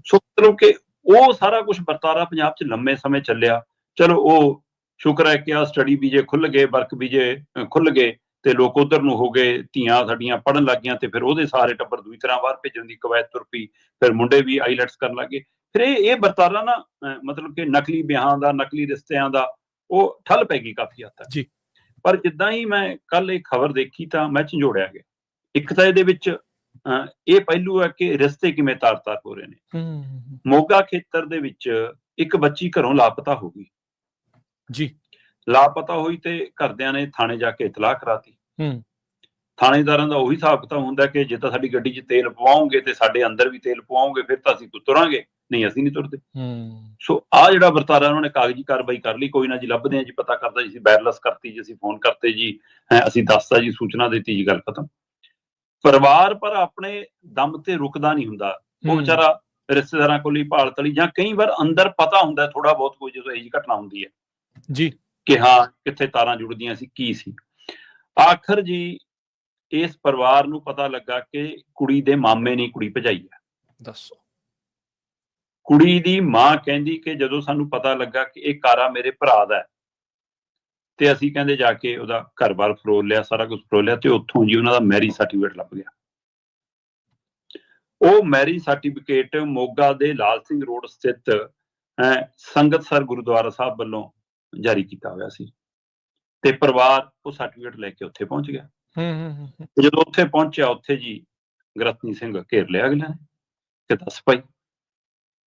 ਸੋ ਮਤਲਬ ਕਿ ਉਹ ਸਾਰਾ ਕੁਝ ਵਰਤਾਰਾ ਪੰਜਾਬ ਚ ਲੰਮੇ ਸਮੇਂ ਚੱਲਿਆ। ਚਲੋ ਉਹ ਸ਼ੁਕਰ ਹੈ ਕਿ ਆ ਸਟੱਡੀ ਵੀਜ਼ੇ ਖੁੱਲ ਗਏ, ਵਰਕ ਵੀਜ਼ੇ ਖੁੱਲ ਗਏ ਤੇ ਲੋਕ ਉਧਰ ਨੂੰ ਹੋ ਗਏ, ਧੀਆਂ ਸਾਡੀਆਂ ਪੜ੍ਹਨ ਲੱਗ ਗਈਆਂ ਤੇ ਫਿਰ ਉਹਦੇ ਸਾਰੇ ਟੱਬਰ ਦੂਜੀ ਤਰ੍ਹਾਂ ਬਾਹਰ ਭੇਜਣ ਦੀ ਕਵਾਇਦ ਤੁਰ ਪਈ। ਫਿਰ ਮੁੰਡੇ ਵੀ ਆਈਲੈਟਸ ਕਰਨ ਲੱਗੇ। ਫਿਰ ਇਹ ਵਰਤਾਰਾ ਨਾ ਮਤਲਬ ਕਿ ਨਕਲੀ ਵਿਆਹਾਂ ਦਾ, ਨਕਲੀ ਰਿਸ਼ਤਿਆਂ ਦਾ, ਉਹ ਠੱਲ ਪੈ ਗਈ ਕਾਫੀ ਹੱਦ ਤੱਕ। ਪਰ ਜਿੱਦਾਂ ਹੀ ਮੈਂ ਕੱਲ ਇਹ ਖਬਰ ਦੇਖੀ ਤਾਂ ਮੈਂ ਝੰਜੋੜਿਆ ਗਿਆ। ਇੱਕ ਤਾਂ ਇਹਦੇ ਵਿੱਚ ਇਹ ਪਹਿਲੂ ਹੈ ਕਿ ਰਿਸ਼ਤੇ ਕਿਵੇਂ ਤਾਰ-ਤਾਰ ਹੋ ਰਹੇ ਨੇ। ਮੋਗਾ ਖੇਤਰ ਦੇ ਵਿੱਚ ਇੱਕ ਬੱਚੀ ਘਰੋਂ ਲਾਪਤਾ ਹੋ ਗਈ ਜੀ। ਲਾਪਤਾ ਹੋਈ ਤੇ ਘਰਦਿਆਂ ਨੇ ਥਾਣੇ ਜਾ ਕੇ ਇਤਲਾਹ ਕਰਾਤੀ। ਥਾਣੇਦਾਰਾਂ ਦਾ ਉਹੀ ਹਿਸਾਬ ਕਿਤਾਬ ਹੁੰਦਾ ਕਿ ਜੇ ਤਾਂ ਸਾਡੀ ਗੱਡੀ 'ਚ ਤੇਲ ਪਵਾਓਗੇ ਤੇ ਸਾਡੇ ਅੰਦਰ ਵੀ ਤੇਲ ਪਵਾਓਗੇ, ਫਿਰ ਤਾਂ ਅਸੀਂ ਤੁਰਾਂਗੇ, ਨਹੀਂ ਅਸੀਂ ਨਹੀਂ ਤੁਰਦੇ। ਸੋ ਆਹ ਜਿਹੜਾ ਵਰਤਾਰਾ ਉਹਨਾਂ ਨੇ ਕਾਗਜ਼ੀ ਕਾਰਵਾਈ ਕਰ ਲਈ, ਕੋਈ ਨਾ ਜੀ ਲੱਭਦੇ ਹਾਂ ਜੀ, ਪਤਾ ਕਰਦਾ ਜੀ, ਅਸੀਂ ਵਾਇਰਲੈਸ ਕਰਤੀ ਜੀ, ਅਸੀਂ ਫੋਨ ਕਰਤੇ ਜੀ, ਅਸੀਂ ਦੱਸਤਾ ਜੀ, ਸੂਚਨਾ ਦਿੱਤੀ ਜੀ, ਗੱਲ ਖਤਮ। ਪਰਿਵਾਰ ਪਰ ਆਪਣੇ ਦਮ ਤੇ ਰੁਕਦਾ ਨਹੀਂ ਹੁੰਦਾ। ਉਹ ਵਿਚਾਰਾ ਰਿਸ਼ਤੇਦਾਰਾਂ ਕੋਲ ਹੀ ਭਾਲ ਤਲੀ, ਜਾਂ ਕਈ ਵਾਰ ਅੰਦਰ ਪਤਾ ਹੁੰਦਾ ਥੋੜਾ ਬਹੁਤ ਕੋਈ ਜਦੋਂ ਇਹੋ ਜਿਹੀ ਘਟਨਾ ਹੁੰਦੀ ਹੈ ਜੀ ਕਿ ਹਾਂ ਕਿੱਥੇ ਤਾਰਾਂ ਜੁੜਦੀਆਂ ਸੀ, ਕੀ ਸੀ। ਆਖਰ ਜੀ ਇਸ ਪਰਿਵਾਰ ਨੂੰ ਪਤਾ ਲੱਗਾ ਕਿ ਕੁੜੀ ਦੇ ਮਾਮੇ ਨੇ ਕੁੜੀ ਭਜਾਈ ਹੈ। ਦੱਸੋ। ਕੁੜੀ ਦੀ ਮਾਂ ਕਹਿੰਦੀ ਕਿ ਜਦੋਂ ਸਾਨੂੰ ਪਤਾ ਲੱਗਾ ਕਿ ਇਹ ਕਾਰਾ ਮੇਰੇ ਭਰਾ ਦਾ ਤੇ ਅਸੀਂ ਕਹਿੰਦੇ ਜਾ ਕੇ ਉਹਦਾ ਘਰ-ਬਾਰ ਫਰੋਲ ਲਿਆ, ਸਾਰਾ ਕੁਝ ਫਰੋਲ ਲਿਆ ਤੇ ਉੱਥੋਂ ਜੀ ਉਹਨਾਂ ਦਾ ਮੈਰਿਜ ਸਰਟੀਫਿਕੇਟ ਲੱਭ ਗਿਆ। ਉਹ ਮੈਰਿਜ ਸਰਟੀਫਿਕੇਟ ਮੋਗਾ ਦੇ ਲਾਲ ਸਿੰਘ ਰੋਡ ਸਥਿਤ ਸੰਗਤਸਰ ਗੁਰਦੁਆਰਾ ਸਾਹਿਬ ਵੱਲੋਂ ਜਾਰੀ ਕੀਤਾ ਹੋਇਆ ਸੀ ਤੇ ਪਰਿਵਾਰ ਉਹ ਸਰਟੀਫਿਕੇਟ ਲੈ ਕੇ ਉੱਥੇ ਪਹੁੰਚ ਗਿਆ। ਜਦੋਂ ਉੱਥੇ ਪਹੁੰਚਿਆ, ਉੱਥੇ ਜੀ ਗ੍ਰਸਤੀ ਸਿੰਘ ਘੇਰ ਲਿਆ ਅਗਲਿਆਂ ਨੇ ਕਿ ਦੱਸ ਭਾਈ।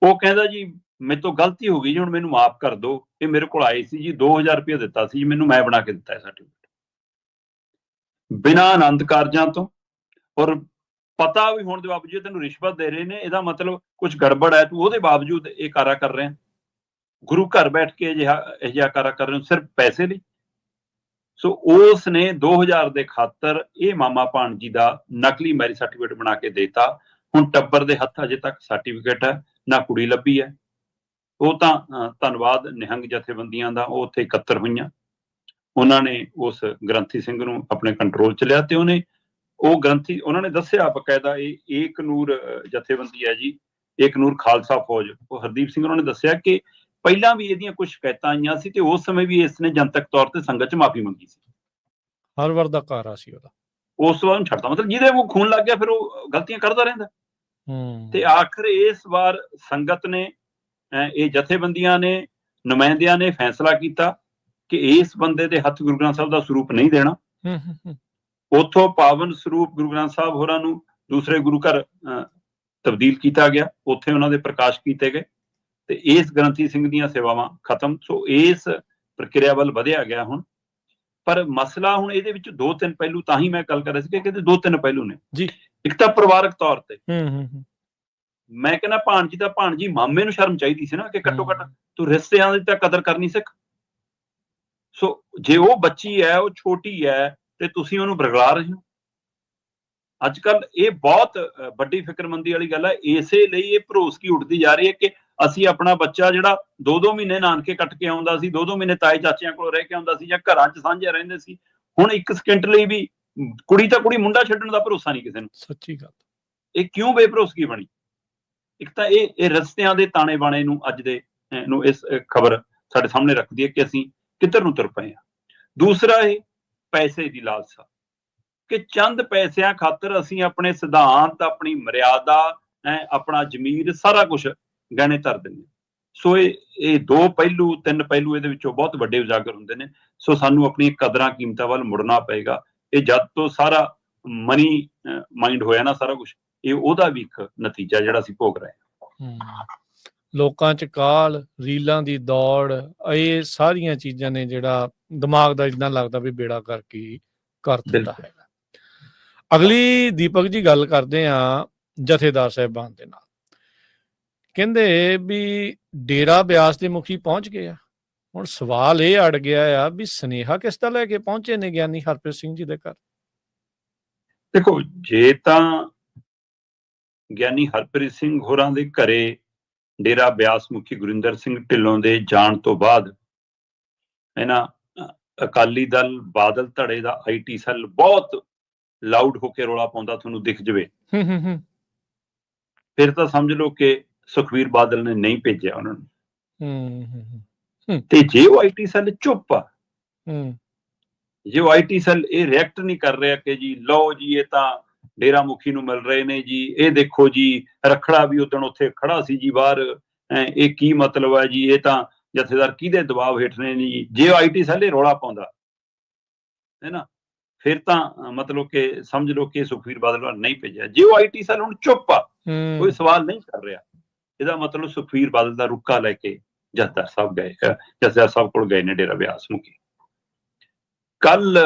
ਉਹ ਕਹਿੰਦਾ ਜੀ ਮੇਰੇ ਤੋਂ ਗਲਤੀ ਹੋ ਗਈ ਜੀ, ਹੁਣ ਮੈਨੂੰ ਮਾਫ ਕਰ ਦਿਓ। ਇਹ ਮੇਰੇ ਕੋਲ ਆਏ ਸੀ ਜੀ, 2000 ਰੁਪਏ ਦਿੱਤਾ ਸੀ ਜੀ ਮੈਨੂੰ, ਮੈਂ ਬਣਾ ਕੇ ਦਿੱਤਾ ਹੈ ਸਰਟੀਫਿਕੇਟ ਬਿਨਾਂ ਆਨੰਦ ਕਾਰਜਾਂ ਤੋਂ, ਔਰ ਪਤਾ ਵੀ ਹੋਣ ਦੇ ਬਾਵਜੂਦ ਤੈਨੂੰ ਰਿਸ਼ਵਤ ਦੇ ਰਹੇ ਨੇ, ਇਹਦਾ ਮਤਲਬ ਕੁਝ ਗੜਬੜ ਹੈ, ਤੂੰ ਉਹਦੇ ਬਾਵਜੂਦ ਇਹ ਕਾਰਾ ਕਰ ਰਿਹਾ। ਗੁਰੂ ਘਰ ਬੈਠ ਕੇ ਅਜਿਹਾ ਕਾਰਾ ਕਰ ਰਹੇ ਹੋ ਸਿਰਫ ਪੈਸੇ ਲਈ। ਸੋ ਉਸ ਨੇ 2000 ਦੇ ਖਾਤਰ ਇਹ ਮਾਮਾ ਭਾਣਜੀ ਦਾ ਨਕਲੀ ਮੈਰਿਜ ਸਰਟੀਫਿਕੇਟ ਬਣਾ ਕੇ ਦੇਤਾ। ਹੁਣ ਟੱਬਰ ਦੇ ਹੱਥ ਅਜੇ ਤੱਕ ਸਰਟੀਫਿਕੇਟ ਹੈ, ਨਾ ਕੁੜੀ ਲੱਭੀ ਹੈ। ਉਹ ਤਾਂ ਧੰਨਵਾਦ ਨਿਹੰਗ ਜਥੇਬੰਦੀਆਂ ਦਾ, ਉਹ ਉੱਥੇ ਇਕੱਤਰ ਹੋਈਆਂ, ਉਹਨਾਂ ਨੇ ਉਸ ਗ੍ਰੰਥੀ ਸਿੰਘ ਨੂੰ ਆਪਣੇ ਕੰਟਰੋਲ 'ਚ ਲਿਆ ਤੇ ਉਹ ਗ੍ਰੰਥੀ ਉਹਨਾਂ ਨੇ ਦੱਸਿਆ ਬਕਾਇਦਾ, ਇਹ ਏਕ ਨੂਰ ਜਥੇਬੰਦੀ ਹੈ ਜੀ, ਏਕ ਨੂਰ ਖਾਲਸਾ ਫੌਜ। ਉਹ ਹਰਦੀਪ ਸਿੰਘ ਉਹਨਾਂ ਨੇ ਦੱਸਿਆ ਕਿ ਪਹਿਲਾਂ ਵੀ ਇਹਦੀਆਂ ਕੁਝ ਸ਼ਿਕਾਇਤਾਂ ਆਈਆਂ ਸੀ ਤੇ ਉਸ ਸਮੇਂ ਵੀ ਇਸ ਨੇ ਜਨਤਕ ਤੌਰ ਤੇ ਸੰਗਤ 'ਚ ਮਾਫੀ ਮੰਗੀ ਸੀ। ਹਰ ਵਾਰ ਦਾ ਕਾਰਾ ਸੀ ਉਹਦਾ। ਉਸ ਤੋਂ ਬਾਅਦ ਛੱਡਦਾ, ਮਤਲਬ ਜਿਹਦੇ ਉਹ ਖੂਨ ਲੱਗ ਗਿਆ ਫਿਰ ਉਹ ਗਲਤੀਆਂ ਕਰਦਾ ਰਹਿੰਦਾ। ਤੇ ਆਖਰ ਇਸ ਵਾਰ ਸੰਗਤ ਨੇ, ਇਹ ਜਥੇਬੰਦੀਆਂ ਨੇ, ਨੁਮਾਇੰਦਿਆਂ ਨੇ ਫੈਸਲਾ ਕੀਤਾ ਕਿ ਇਸ ਬੰਦੇ ਦੇ ਹੱਥ ਗੁਰੂ ਗ੍ਰੰਥ ਸਾਹਿਬ ਦਾ ਸਰੂਪ ਨਹੀਂ ਦੇਣਾ। ਉੱਥੋਂ ਪਾਵਨ ਸਰੂਪ ਗੁਰੂ ਗ੍ਰੰਥ ਸਾਹਿਬ ਹੋਰਾਂ ਨੂੰ ਦੂਸਰੇ ਗੁਰੂ ਘਰ ਤਬਦੀਲ ਕੀਤਾ ਗਿਆ, ਉੱਥੇ ਉਹਨਾਂ ਦੇ ਪ੍ਰਕਾਸ਼ ਕੀਤੇ ਗਏ ਤੇ ਇਸ ਗ੍ਰੰਥੀ ਸਿੰਘ ਦੀਆਂ ਸੇਵਾਵਾਂ ਖਤਮ। ਸੋ ਇਸ ਪ੍ਰਕਿਰਿਆ ਵੱਲ ਵਧਿਆ ਗਿਆ ਹੁਣ। ਪਰ ਮਸਲਾ ਹੁਣ ਇਹਦੇ ਵਿੱਚ 2-3 ਪਹਿਲੂ, ਤਾਂ ਹੀ ਮੈਂ ਗੱਲ ਕਰ ਰਿਹਾ ਸੀ ਕਿ ਇਹਦੇ 2-3 ਪਹਿਲੂ ਨੇ ਜੀ। ਇੱਕ ਤਾਂ ਪਰਿਵਾਰਕ ਤੌਰ ਤੇ ਮੈਂ ਕਹਿੰਦਾ ਭਾਣਜੀ ਮਾਮੇ ਨੂੰ ਸ਼ਰਮ ਚਾਹੀਦੀ ਸੀ ਨਾ ਕਿ ਘੱਟੋ ਘੱਟ ਤੂੰ ਰਿਸ਼ਤਿਆਂ ਦੀ ਤਾਂ ਕਦਰ ਕਰਨੀ ਸਿੱਖ। ਸੋ ਜੇ ਉਹ ਬੱਚੀ ਹੈ, ਉਹ ਛੋਟੀ ਹੈ ਤੇ ਤੁਸੀਂ ਉਹਨੂੰ ਬਰਗਲਾ ਰਹੇ ਹੋ। ਅੱਜ ਕੱਲ ਇਹ ਬਹੁਤ ਵੱਡੀ ਫਿਕਰਮੰਦੀ ਵਾਲੀ ਗੱਲ ਹੈ। ਇਸੇ ਲਈ ਇਹ ਭਰੋਸਗੀ ਉੱਠਦੀ ਜਾ ਰਹੀ ਹੈ ਕਿ ਅਸੀਂ ਆਪਣਾ ਬੱਚਾ ਜਿਹੜਾ 2-2 ਮਹੀਨੇ ਨਾਨਕੇ ਕੱਟ ਕੇ ਆਉਂਦਾ ਸੀ, 2-2 ਮਹੀਨੇ ਤਾਏ ਚਾਚਿਆਂ ਕੋਲ ਰਹਿ ਕੇ ਆਉਂਦਾ ਸੀ ਜਾਂ ਘਰਾਂ 'ਚ ਸਾਂਝੇ ਰਹਿੰਦੇ ਸੀ, ਹੁਣ 1 ਸਕਿੰਟ ਲਈ ਵੀ ਕੁੜੀ ਤਾਂ ਕੁੜੀ, ਮੁੰਡਾ ਛੱਡਣ ਦਾ ਭਰੋਸਾ ਨਹੀਂ ਕਿਸੇ ਨੂੰ। ਸੱਚੀ ਗੱਲ। ਇਹ ਕਿਉਂ ਬੇਭਰੋਸਗੀ ਬਣੀ? ਇੱਕ ਤਾਂ ਇਹ ਰਿਸ਼ਤਿਆਂ ਦੇ ਤਾਣੇ ਬਾਣੇ ਨੂੰ ਅੱਜ ਦੇ ਨੂੰ ਇਸ ਖਬਰ ਸਾਡੇ ਸਾਹਮਣੇ ਰੱਖਦੀ ਹੈ ਕਿ ਅਸੀਂ ਕਿੱਧਰ ਨੂੰ ਤੁਰ ਪਏ ਹਾਂ। ਦੂਸਰਾ ਇਹ ਪੈਸੇ ਦੀ ਲਾਲਸਾ, ਕਿ ਚੰਦ ਪੈਸਿਆਂ ਖਾਤਰ ਅਸੀਂ ਆਪਣੇ ਸਿਧਾਂਤ, ਆਪਣੀ ਮਰਿਆਦਾ, ਆਪਣਾ ਜ਼ਮੀਰ, ਸਾਰਾ ਕੁਝ ਗਹਿਣੇ ਧਰ ਦਿੰਦੇ। ਸੋ ਇਹ 2 ਪਹਿਲੂ 3 ਪਹਿਲੂ ਇਹਦੇ ਵਿੱਚੋਂ ਬਹੁਤ ਵੱਡੇ ਉਜਾਗਰ ਹੁੰਦੇ ਨੇ। ਸੋ ਸਾਨੂੰ ਆਪਣੀਆਂ ਕਦਰਾਂ ਕੀਮਤਾਂ ਵੱਲ ਮੁੜਨਾ ਪਏਗਾ। ਇਹ ਜਦ ਤੋਂ ਸਾਰਾ ਮਨੀ ਮਾਈਂਡ ਹੋਇਆ ਨਾ ਸਾਰਾ ਕੁਝ, ਇਹ ਉਹਦਾ ਵੀ ਇੱਕ ਨਤੀਜਾ ਜਿਹੜਾ ਅਸੀਂ ਭੋਗ ਰਹੇ ਹਾਂ। ਲੋਕਾਂ 'ਚ ਕਾਲ, ਰੀਲਾਂ ਦੀ ਦੌੜ, ਇਹ ਸਾਰੀਆਂ ਚੀਜ਼ਾਂ ਨੇ ਜਿਹੜਾ ਦਿਮਾਗ ਦਾ ਇਦਾਂ ਲੱਗਦਾ ਵੀ ਬੇੜਾ ਕਰਕੇ ਕਰ ਦਿੱਤਾ ਹੈਗਾ। ਅਗਲੀ ਦੀਪਕ ਜੀ ਗੱਲ ਕਰਦੇ ਆ ਜਥੇਦਾਰ ਸਾਹਿਬਾਨ ਦੇ ਨਾਲ। ਕਹਿੰਦੇ ਵੀ ਡੇਰਾ ਬਿਆਸ ਦੇ ਮੁਖੀ ਪਹੁੰਚ ਗਏ ਆ ਹੁਣ ਸਵਾਲ ਇਹ ਅੜ ਗਿਆ ਆ ਵੀ ਸੁਨੇਹਾ ਕਿਸ ਦਾ ਲੈ ਕੇ ਪਹੁੰਚੇ ਨੇ ਗਿਆਨੀ ਹਰਪ੍ਰੀਤ ਸਿੰਘ ਜੀ ਦੇ ਘਰ? ਦੇਖੋ, ਜੇ ਤਾਂ ਗਿਆਨੀ ਹਰਪ੍ਰੀਤ ਸਿੰਘ ਹੋਰਾਂ ਦੇ ਘਰੇ ਡੇਰਾ ਬਿਆਸ ਮੁਖੀ ਗੁਰਿੰਦਰ ਸਿੰਘ ਢਿੱਲੋਂ ਦੇ ਜਾਣ ਤੋਂ ਬਾਅਦ ਇਹਨਾਂ ਅਕਾਲੀ ਦਲ ਬਾਦਲ ਧੜੇ ਦਾ ਆਈਟੀ ਸੈੱਲ ਬਹੁਤ ਲਾਊਡ ਹੋ ਕੇ ਰੌਲਾ ਪਾਉਂਦਾ ਤੁਹਾਨੂੰ ਦਿਖ ਜਵੇ, ਫਿਰ ਤਾਂ ਸਮਝ ਲਓ ਕਿ ਸੁਖਬੀਰ ਬਾਦਲ ਨੇ ਨਹੀਂ ਭੇਜਿਆ ਉਹਨਾਂ ਨੂੰ। ਤੇ ਜੇ ਉਹ ਆਈਟੀ ਸੈੱਲ ਚੁੱਪ ਆ, ਜੇ ਉਹ ਆਈਟੀ ਸੈੱਲ ਇਹ ਰਿਐਕਟ ਨਹੀਂ ਕਰ ਰਿਹਾ ਕਿ ਜੀ ਲਓ ਜੀ ਇਹ ਤਾਂ ਡੇਰਾ ਮੁਖੀ ਨੂੰ ਮਿਲ ਰਹੇ ਨੇ ਜੀ, ਇਹ ਦੇਖੋ ਜੀ ਰਖੜਾ ਵੀ ਉਦਣ ਉੱਥੇ ਖੜਾ ਸੀ ਜੀ ਬਾਹਰ, ਇਹ ਕੀ ਮਤਲਬ ਹੈ ਜੀ, ਇਹ ਤਾਂ ਜਥੇਦਾਰ ਕਿਹਦੇ ਦਬਾਅ ਹੇਠ ਨੇ ਜੀ, ਜੇ ਉਹ ਆਈਟੀ ਸੈੱਲ ਇਹ ਰੌਲਾ ਪਾਉਂਦਾ ਹੈ ਨਾ, ਫਿਰ ਤਾਂ ਮਤਲਬ ਕਿ ਸਮਝ ਲਓ ਕਿ ਸੁਖਬੀਰ ਬਾਦਲ ਵੱਲ ਨਹੀਂ ਭੇਜਿਆ। ਜੇ ਉਹ ਆਈਟੀ ਸੈੱਲ ਹੁਣ ਚੁੱਪ ਆ, ਕੋਈ ਸਵਾਲ ਨਹੀਂ ਕਰ ਰਿਹਾ, ਇਹਦਾ ਮਤਲਬ ਸੁਖਬੀਰ ਬਾਦਲ ਦਾ ਰੁੱਕਾ ਲੈ ਕੇ ਜਥੇਦਾਰ ਸਾਹਿਬ ਗਏ, ਜਥੇਦਾਰ ਸਾਹਿਬ ਕੋਲ ਗਏ ਨੇ ਡੇਰਾ ਬਿਆਸ ਮੁਖੀ। ਕੱਲ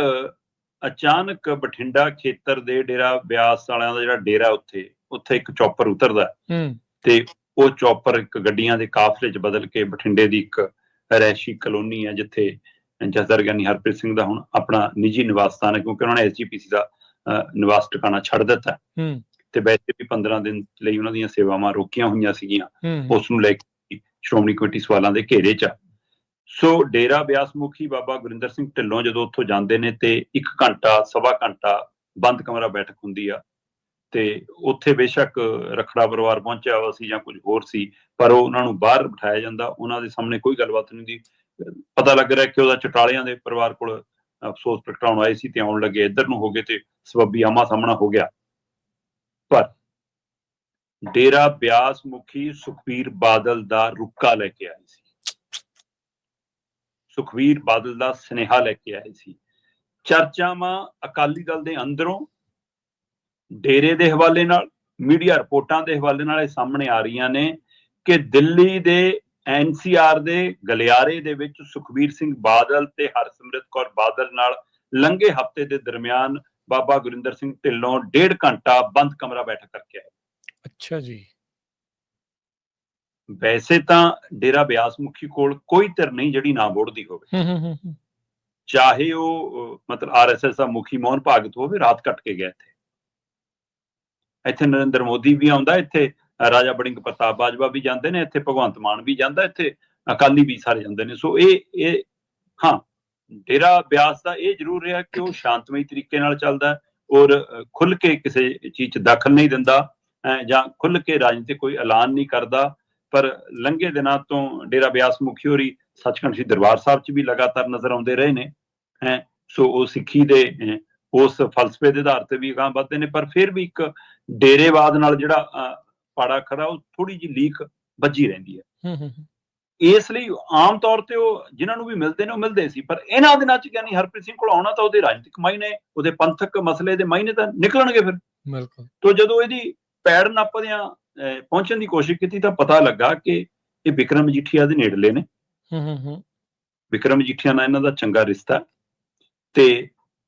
ਅਚਾਨਕ ਬਠਿੰਡਾ ਖੇਤਰ ਦੇ ਡੇਰਾ ਬਿਆਸ ਵਾਲਿਆਂ ਦਾ ਜਿਹੜਾ ਡੇਰਾ ਉੱਥੇ ਇੱਕ ਚੌਪਰ ਉਤਰਦਾ ਤੇ ਉਹ ਚੌਪਰ ਇੱਕ ਗੱਡੀਆਂ ਦੇ ਕਾਫਲੇ 'ਚ ਬਦਲ ਕੇ ਬਠਿੰਡੇ ਦੀ ਇੱਕ ਰੈਸ਼ੀ ਕਲੋਨੀ ਹੈ ਜਿੱਥੇ ਜਥੇਦਾਰ ਗਿਆਨੀ ਹਰਪ੍ਰੀਤ ਸਿੰਘ ਦਾ ਹੁਣ ਆਪਣਾ ਨਿੱਜੀ ਨਿਵਾਸ ਸਥਾਨ ਹੈ, ਕਿਉਂਕਿ ਉਹਨਾਂ ਨੇ SGPC ਦਾ ਨਿਵਾਸ ਟਿਕਾਣਾ ਛੱਡ ਦਿੱਤਾ ਤੇ ਵੈਸੇ ਵੀ 15 ਦਿਨ ਲਈ ਉਹਨਾਂ ਦੀਆਂ ਸੇਵਾਵਾਂ ਰੋਕੀਆਂ ਹੋਈਆਂ ਸੀਗੀਆਂ, ਉਸ ਨੂੰ ਲੈ ਕੇ ਸ਼੍ਰੋਮਣੀ ਕਮੇਟੀ ਸਵਾਲਾਂ ਦੇ ਘੇਰੇ 'ਚ ਆ। ਸੋ ਡੇਰਾ ਬਿਆਸ ਮੁਖੀ ਬਾਬਾ ਗੁਰਿੰਦਰ ਸਿੰਘ ਢਿੱਲੋਂ ਜਦੋਂ ਉੱਥੋਂ ਜਾਂਦੇ ਨੇ ਤੇ 1 ਘੰਟਾ ਸਵਾ ਘੰਟਾ ਬੰਦ ਕਮਰਾ ਬੈਠਕ ਹੁੰਦੀ ਆ ਤੇ ਉੱਥੇ ਬੇਸ਼ੱਕ ਰਖੜਾ ਪਰਿਵਾਰ ਪਹੁੰਚਿਆ ਹੋਇਆ ਸੀ ਜਾਂ ਕੁਝ ਹੋਰ ਸੀ, ਪਰ ਉਹ ਉਹਨਾਂ ਨੂੰ ਬਾਹਰ ਬਿਠਾਇਆ ਜਾਂਦਾ, ਉਹਨਾਂ ਦੇ ਸਾਹਮਣੇ ਕੋਈ ਗੱਲਬਾਤ ਨਹੀਂ ਦੀ। ਪਤਾ ਲੱਗ ਰਿਹਾ ਕਿ ਉਹਦਾ ਚਟਾਲਿਆਂ ਦੇ ਪਰਿਵਾਰ ਕੋਲ ਅਫਸੋਸ ਪ੍ਰਗਟਾਉਣ ਆਏ ਸੀ ਤੇ ਆਉਣ ਲੱਗੇ ਇੱਧਰ ਨੂੰ ਹੋ ਗਏ ਤੇ ਸਬੱਬੀ ਆਮਾ ਸਾਹਮਣਾ ਹੋ ਗਿਆ। ਪਰ ਡੇਰਾ ਬਿਆਸ ਮੁਖੀ ਸੁਖਬੀਰ ਬਾਦਲ ਦਾ ਰੁੱਕਾ ਲੈ ਕੇ ਆਏ ਸੀ, ਸੁਖਬੀਰ ਬਾਦਲ ਦਾ ਸੁਨੇਹਾ ਲੈ ਕੇ ਆਏ ਸੀ। ਚਰਚਾਵਾਂ ਅਕਾਲੀ ਦਲ ਦੇ ਅੰਦਰੋਂ ਡੇਰੇ ਦੇ ਹਵਾਲੇ ਨਾਲ, ਮੀਡੀਆ ਰਿਪੋਰਟਾਂ ਦੇ ਹਵਾਲੇ ਨਾਲ ਇਹ ਸਾਹਮਣੇ ਆ ਰਹੀਆਂ ਨੇ ਕਿ ਦਿੱਲੀ ਦੇ NCR ਦੇ ਗਲਿਆਰੇ ਦੇ ਵਿੱਚ ਸੁਖਬੀਰ ਸਿੰਘ ਬਾਦਲ ਤੇ ਹਰਸਿਮਰਤ ਕੌਰ ਬਾਦਲ ਨਾਲ ਲੰਘੇ ਹਫ਼ਤੇ ਦੇ ਦਰਮਿਆਨ ਬਾਬਾ ਗੁਰਿੰਦਰ ਸਿੰਘ ਢਿੱਲੋਂ 1.5 ਘੰਟਾ ਬੰਦ ਕਮਰਾ ਬੈਠਕ ਕਰਕੇ ਆਏ। ਅੱਛਾ ਜੀ। ਵੈਸੇ ਤਾਂ ਡੇਰਾ ਬਿਆਸ ਮੁਖੀ ਕੋਲ ਕੋਈ ਧਿਰ ਨਹੀਂ ਜਿਹੜੀ ਨਾ ਵੋਟਦੀ ਹੋਵੇ, ਚਾਹੇ ਉਹ ਮਤਲਬ RSS ਦਾ ਮੁਖੀ ਮੋਹਨ ਭਾਗਤ ਹੋਵੇ, ਰਾਤ ਕੱਟ ਕੇ ਗਿਆ ਇੱਥੇ ਨਰਿੰਦਰ ਮੋਦੀ ਵੀ ਆਉਂਦਾ, ਇੱਥੇ ਰਾਜਾ ਬੜਿੰਗ ਪ੍ਰਤਾਪ ਬਾਜਵਾ ਵੀ ਜਾਂਦੇ ਨੇ, ਇੱਥੇ ਭਗਵੰਤ ਮਾਨ ਵੀ ਜਾਂਦਾ, ਇੱਥੇ ਅਕਾਲੀ ਵੀ ਸਾਰੇ ਜਾਂਦੇ ਨੇ। ਸੋ ਇਹ ਹਾਂ, ਡੇਰਾ ਬਿਆਸ ਦਾ ਇਹ ਜ਼ਰੂਰ ਰਿਹਾ ਕਿ ਉਹ ਸ਼ਾਂਤਮਈ ਤਰੀਕੇ ਨਾਲ ਚੱਲਦਾ ਔਰ ਖੁੱਲ ਕੇ ਕਿਸੇ ਚੀਜ਼ 'ਚ ਦਖਲ ਨਹੀਂ ਦਿੰਦਾ ਜਾਂ ਖੁੱਲ ਕੇ ਰਾਜਨੀਤਿਕ ਕੋਈ ਐਲਾਨ ਨਹੀਂ ਕਰਦਾ। ਪਰ ਲੰਘੇ ਦਿਨਾਂ ਤੋਂ ਡੇਰਾ ਬਿਆਸ ਮੁਖੀ ਹੋਰੀ ਸੱਚਖੰਡ ਸ਼੍ਰੀ ਦਰਬਾਰ ਸਾਹਿਬ 'ਚ ਵੀ ਲਗਾਤਾਰ ਨਜ਼ਰ ਆਉਂਦੇ ਰਹੇ ਨੇ। ਸੋ ਉਹ ਸਿੱਖੀ ਦੇ ਉਸ ਫਲਸਫੇ ਦੇ ਆਧਾਰ ਤੇ ਵੀ ਅਗਾਂਹ ਵੱਧਦੇ ਨੇ, ਪਰ ਫਿਰ ਵੀ ਇੱਕ ਡੇਰੇਵਾਦ ਨਾਲ ਜਿਹੜਾ ਪਾੜਾ ਖੜਾ ਉਹ ਥੋੜੀ ਜਿਹੀ ਲੀਕ ਵੱਜੀ ਰਹਿੰਦੀ ਹੈ। ਇਸ ਲਈ ਆਮ ਤੌਰ ਤੇ ਉਹ ਜਿਨ੍ਹਾਂ ਨੂੰ ਵੀ ਮਿਲਦੇ ਨੇ ਉਹ ਮਿਲਦੇ ਸੀ, ਪਰ ਇਹਨਾਂ ਦਿਨਾਂ 'ਚ ਗਿਆਨੀ ਹਰਪ੍ਰੀਤ ਸਿੰਘ ਕੋਲ ਆਉਣਾ ਤਾਂ ਉਹਦੇ ਰਾਜਨੀਤਿਕ ਮਾਇਨੇ, ਉਹਦੇ ਪੰਥਕ ਮਸਲੇ ਦੇ ਮਾਇਨੇ ਤਾਂ ਨਿਕਲਣਗੇ ਫਿਰ। ਬਿਲਕੁਲ। ਤੋਂ ਜਦੋਂ ਇਹਦੀ ਪੈੜ ਨੱਪਦਿਆਂ ਪਹੁੰਚਣ ਦੀ ਕੋਸ਼ਿਸ਼ ਕੀਤੀ ਤਾਂ ਪਤਾ ਲੱਗਾ ਕਿ ਇਹ ਵਿਕਰਮ ਮਜੀਠੀਆ ਦੇ ਨੇੜਲੇ ਨੇ। ਵਿਕਰਮ ਮਜੀਠੀਆ ਨਾਲ ਇਹਨਾਂ ਦਾ ਚੰਗਾ ਰਿਸ਼ਤਾ ਤੇ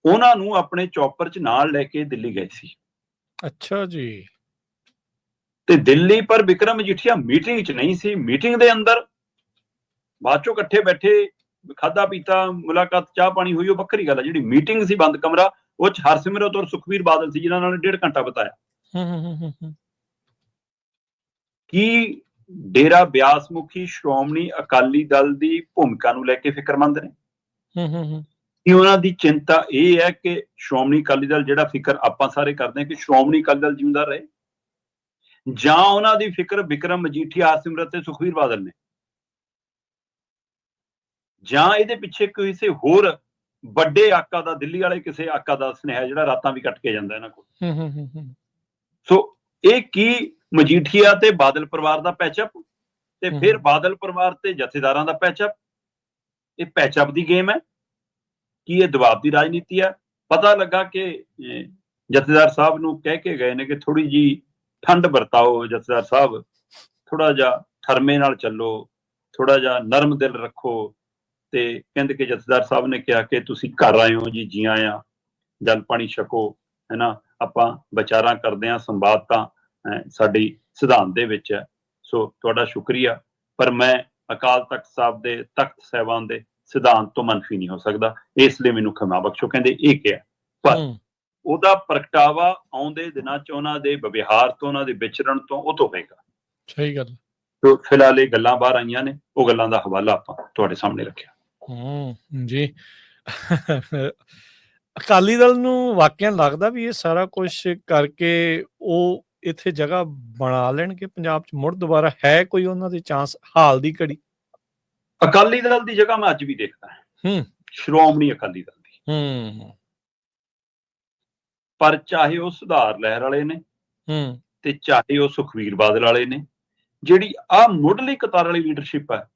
ਉਹਨਾਂ ਨੂੰ ਆਪਣੇ ਚੌਪਰ 'ਚ ਨਾਲ ਲੈ ਕੇ ਦਿੱਲੀ ਗਏ ਸੀ। ਅੱਛਾ ਜੀ। ਤੇ ਦਿੱਲੀ ਪਰ ਵਿਕਰਮ ਮਜੀਠੀਆ ਮੀਟਿੰਗ 'ਚ ਨਹੀਂ ਸੀ, ਮੀਟਿੰਗ ਦੇ ਅੰਦਰ ਬਾਅਦ ਚੋਂ ਇਕੱਠੇ ਬੈਠੇ ਖਾਧਾ ਪੀਤਾ ਮੁਲਾਕਾਤ ਚਾਹ ਪਾਣੀ ਹੋਈ ਉਹ ਵੱਖਰੀ ਗੱਲ ਹੈ। ਜਿਹੜੀ ਮੀਟਿੰਗ ਸੀ ਬੰਦ ਕਮਰਾ ਉਹ 'ਚ ਹਰਸਿਮਰਤ ਔਰ ਸੁਖਬੀਰ ਬਾਦਲ ਸੀ ਜਿਨ੍ਹਾਂ ਨਾਲ 1.5 ਘੰਟਾ ਬਿਤਾਇਆ। ਕੀ ਡੇਰਾ ਬਿਆਸ ਮੁਖੀ ਸ਼੍ਰੋਮਣੀ ਅਕਾਲੀ ਦਲ ਦੀ ਭੂਮਿਕਾ ਨੂੰ ਲੈ ਕੇ ਫਿਕਰਮੰਦ ਨੇ? ਕਿ ਉਹਨਾਂ ਦੀ ਚਿੰਤਾ ਇਹ ਹੈ ਕਿ ਸ਼੍ਰੋਮਣੀ ਅਕਾਲੀ ਦਲ ਜਿਹੜਾ ਫਿਕਰ ਆਪਾਂ ਸਾਰੇ ਕਰਦੇ ਹਾਂ ਕਿ ਸ਼੍ਰੋਮਣੀ ਅਕਾਲੀ ਦਲ ਜਿਉਂਦਾ ਰਹੇ, ਜਾਂ ਉਹਨਾਂ ਦੀ ਫਿਕਰ ਵਿਕਰਮ ਮਜੀਠੀਆ, ਹਰਸਿਮਰਤ ਤੇ ਸੁਖਬੀਰ ਬਾਦਲ ਨੇ, ਜਾਂ ਇਹਦੇ ਪਿੱਛੇ ਕਿਸੇ ਹੋਰ ਵੱਡੇ ਆਕਾ ਦਾ, ਦਿੱਲੀ ਵਾਲੇ ਕਿਸੇ ਆਕਾ ਦਾ ਸੁਨੇਹਾ ਜਿਹੜਾ ਰਾਤਾਂ ਵੀ ਕੱਟ ਕੇ ਜਾਂਦਾ ਇਹਨਾਂ ਕੋਲ। ਸੋ ਇਹ ਕੀ ਮਜੀਠੀਆ ਤੇ ਬਾਦਲ ਪਰਿਵਾਰ ਦਾ ਪੈਚਅਪ ਤੇ ਫਿਰ ਬਾਦਲ ਪਰਿਵਾਰ ਤੇ ਜਥੇਦਾਰਾਂ ਦਾ ਪੈਚਅਪ, ਇਹ ਪੈਚਅਪ ਦੀ ਗੇਮ ਹੈ ਕੀ ਇਹ ਦਬਾਅ ਦੀ ਰਾਜਨੀਤੀ ਹੈ? ਪਤਾ ਲੱਗਾ ਕਿ ਜਥੇਦਾਰ ਸਾਹਿਬ ਨੂੰ ਕਹਿ ਕੇ ਗਏ ਨੇ ਕਿ ਥੋੜੀ ਜੀ ਠੰਡ ਵਰਤਾਓ, ਜਥੇਦਾਰ ਸਾਹਿਬ ਥੋੜਾ ਜਿਹਾ ਠਰਮੇ ਨਾਲ ਚੱਲੋ, ਥੋੜਾ ਜਿਹਾ ਨਰਮ ਦਿਲ ਰੱਖੋ। ਤੇ ਕਹਿੰਦੇ ਕਿ ਜਥੇਦਾਰ ਸਾਹਿਬ ਨੇ ਕਿਹਾ ਕਿ ਤੁਸੀਂ ਘਰ ਆਏ ਹੋ ਜੀ, ਜੀ ਆਇਆਂ, ਜਲ ਪਾਣੀ ਛਕੋ, ਹੈ ਨਾ, ਆਪਾਂ ਵਿਚਾਰਾਂ ਕਰਦੇ ਹਾਂ, ਸੰਵਾਦ ਤਾਂ ਸਾਡੀ ਸਿਧਾਂਤ ਦੇ ਵਿੱਚ ਹੈ, ਸੋ ਤੁਹਾਡਾ ਸ਼ੁਕਰੀਆ। ਪਰ ਮੈਂ ਅਕਾਲ ਤਖਤ ਸਾਹਿਬ ਦੇ ਤਖਤ ਸਾਹਿਬਾਨ ਦੇ ਸਿਧਾਂਤ ਤੋਂ ਮੰਨਫੀ ਨਹੀਂ ਹੋ ਸਕਦਾ, ਇਸ ਲਈ ਮੈਨੂੰ ਖਿਮਾ ਬਖਸ਼ੋ, ਕਹਿੰਦੇ ਇਹ ਕਿਹਾ। ਪਰ ਉਹਦਾ ਪ੍ਰਗਟਾਵਾ ਆਉਂਦੇ ਦਿਨਾਂ 'ਚ ਉਹਨਾਂ ਦੇ ਵਿਵਹਾਰ ਤੋਂ, ਉਹਨਾਂ ਦੇ ਵਿਚਰਨ ਤੋਂ ਉਹ ਤੋਂ ਹੋਏਗਾ। ਸਹੀ ਗੱਲ। ਤੋ ਫਿਲਹਾਲ ਇਹ ਗੱਲਾਂ ਬਾਹਰ ਆਈਆਂ ਨੇ, ਉਹ ਗੱਲਾਂ ਦਾ ਹਵਾਲਾ ਆਪਾਂ ਤੁਹਾਡੇ ਸਾਹਮਣੇ ਰੱਖਿਆ। ਜੀ ਅਕਾਲੀ ਦਲ ਨੂੰ ਵਾਕਿਆ ਲੱਗਦਾ ਵੀ ਇਹ ਸਾਰਾ ਕੁਝ ਕਰਕੇ ਉਹ ਇੱਥੇ ਜਗ੍ਹਾ ਬਣਾ ਲੈਣਗੇ ਪੰਜਾਬ 'ਚ ਮੁੜ ਦੁਬਾਰਾ? ਹੈ ਕੋਈ ਉਹਨਾਂ ਦੇ ਚਾਂਸ ਹਾਲ ਦੀ ਘੜੀ? ਅਕਾਲੀ ਦਲ ਦੀ ਜਗ੍ਹਾ ਮੈਂ ਅੱਜ ਵੀ ਦੇਖਦਾ ਸ਼੍ਰੋਮਣੀ ਅਕਾਲੀ ਦਲ ਦੀ। ਪਰ ਚਾਹੇ ਉਹ ਸੁਧਾਰ ਲਹਿਰ ਵਾਲੇ ਨੇ ਤੇ ਚਾਹੇ ਉਹ ਸੁਖਬੀਰ ਬਾਦਲ ਵਾਲੇ ਨੇ, ਜਿਹੜੀ ਆਹ ਮੁੱਢਲੀ ਕਤਾਰ ਵਾਲੀ ਲੀਡਰਸ਼ਿਪ ਹੈ,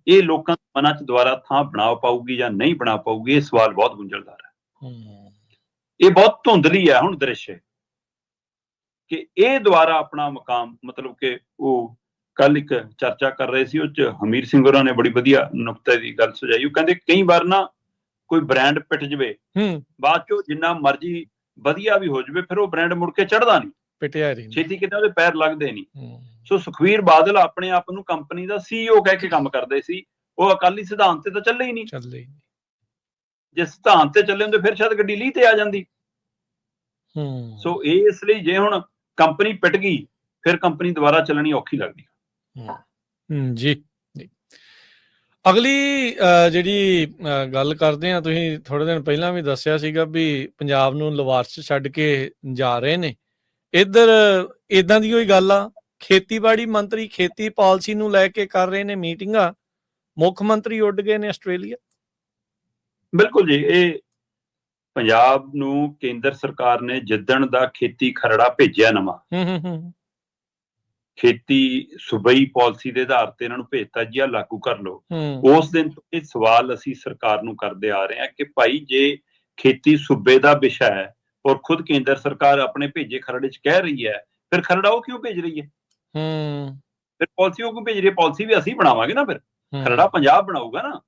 ਇਹ ਲੋਕਾਂ ਦੇ ਮਨਾਂ 'ਚ ਦੁਬਾਰਾ ਥਾਂ ਬਣਾ ਪਾਊਗੀ ਜਾਂ ਨਹੀਂ ਬਣਾ ਪਾਊਗੀ, ਇਹ ਸਵਾਲ ਬਹੁਤ ਗੁੰਝਲਦਾਰ ਹੈ। ਇਹ ਬਹੁਤ ਧੁੰਦਲੀ ਹੈ ਹੁਣ ਦ੍ਰਿਸ਼ ਕਿ ਇਹ ਦੁਬਾਰਾ ਆਪਣਾ ਮੁਕਾਮ, ਮਤਲਬ ਕਿ ਉਹ ਕੱਲ ਇੱਕ ਚਰਚਾ ਕਰ ਰਹੇ ਸੀ, ਉਹ 'ਚ ਹਮੀਰ ਸਿੰਘ ਹੋਰਾਂ ਨੇ ਬੜੀ ਵਧੀਆ ਨੁਕਤੇ ਦੀ ਗੱਲ ਸੁਝਾਈ। ਉਹ ਕਹਿੰਦੇ ਕਈ ਵਾਰ ਨਾ ਕੋਈ ਬ੍ਰਾਂਡ ਪਿੱਟ ਜਵੇ, ਬਾਅਦ ਚੋਂ ਜਿੰਨਾ ਮਰਜ਼ੀ ਵਧੀਆ ਵੀ ਹੋ ਜਾਵੇ, ਫਿਰ ਉਹ ਬ੍ਰਾਂਡ ਮੁੜ ਕੇ ਚੜ੍ਹਦਾ ਨਹੀਂ, ਪਿੱਟਿਆ ਨਹੀਂ, ਛੇਤੀ ਕਿਤੇ ਉਹਦੇ ਪੈਰ ਲੱਗਦੇ ਨਹੀਂ। ਸੋ ਸੁਖਬੀਰ ਬਾਦਲ ਆਪਣੇ ਆਪ ਨੂੰ ਕੰਪਨੀ ਦਾ CEO ਕਹਿ ਕੇ ਕੰਮ ਕਰਦੇ ਸੀ, ਉਹ ਅਕਾਲੀ ਸਿਧਾਂਤ ਤੇ ਤਾਂ ਚੱਲੇ ਹੀ ਨਹੀਂ। ਜੇ ਸਿਧਾਂਤ ਤੇ ਚੱਲੇ ਹੁੰਦੇ ਫਿਰ ਸ਼ਾਇਦ ਗੱਡੀ ਲੀਹ ਤੇ ਆ ਜਾਂਦੀ। ਸੋ ਇਸ ਲਈ ਜੇ ਹੁਣ ਕੰਪਨੀ ਪਿੱਟ ਗਈ, ਫਿਰ ਕੰਪਨੀ ਦੁਬਾਰਾ ਚੱਲਣੀ ਔਖੀ ਲੱਗਦੀ। ਜੀ ਅਗਲੀ ਜਿਹੜੀ ਗੱਲ ਕਰਦੇ ਆ, ਤੁਸੀਂ ਥੋੜੇ ਦਿਨ ਪਹਿਲਾਂ ਵੀ ਦੱਸਿਆ ਸੀਗਾ ਵੀ ਪੰਜਾਬ ਨੂੰ ਲਵਾਰਸ ਛੱਡ ਕੇ ਜਾ ਰਹੇ ਨੇ। ਇੱਧਰ ਏਦਾਂ ਦੀ ਕੋਈ ਗੱਲ ਆ? ਖੇਤੀਬਾੜੀ ਮੰਤਰੀ ਖੇਤੀ ਪਾਲਿਸੀ ਨੂੰ ਲੈ ਕੇ ਕਰ ਰਹੇ ਨੇ ਮੀਟਿੰਗਾਂ, ਮੁੱਖ ਮੰਤਰੀ ਉੱਡ ਗਏ ਨੇ ਆਸਟ੍ਰੇਲੀਆ। ਬਿਲਕੁਲ ਜੀ, ਇਹ ਪੰਜਾਬ ਨੂੰ ਕੇਂਦਰ ਸਰਕਾਰ ਨੇ ਜਿੱਦਣ ਦਾ ਖੇਤੀ ਖਰੜਾ ਭੇਜਿਆ ਨਵਾਂ, ਖੇਤੀ ਸੂਬਈ ਪਾਲਿਸੀ ਦੇ ਆਧਾਰ ਤੇ ਇਹਨਾਂ ਨੂੰ ਭੇਜਤਾ ਜੀ ਆ ਲਾਗੂ ਕਰ ਲਓ, ਉਸ ਦਿਨ ਤੋਂ ਇਹ ਸਵਾਲ ਅਸੀਂ ਸਰਕਾਰ ਨੂੰ ਕਰਦੇ ਆ ਰਹੇ ਹਾਂ ਕਿ ਭਾਈ ਜੇ ਖੇਤੀ ਸੂਬੇ ਦਾ ਵਿਸ਼ਾ ਹੈ ਔਰ ਖੁਦ ਕੇਂਦਰ ਸਰਕਾਰ ਆਪਣੇ ਭੇਜੇ ਖਰੜੇ 'ਚ ਕਹਿ ਰਹੀ ਹੈ, ਫਿਰ ਖਰੜਾ ਉਹ ਕਿਉਂ ਭੇਜ ਰਹੀ ਹੈ? ਫਿਰ ਪਾਲਿਸੀ ਉਹ ਕਿਉਂ ਭੇਜ ਰਹੀ ਹੈ? ਪਾਲਿਸੀ ਵੀ ਅਸੀਂ ਬਣਾਵਾਂਗੇ ਨਾ, ਫਿਰ ਖਰੜਾ ਪੰਜਾਬ ਬਣਾਊਗਾ ਨਾ।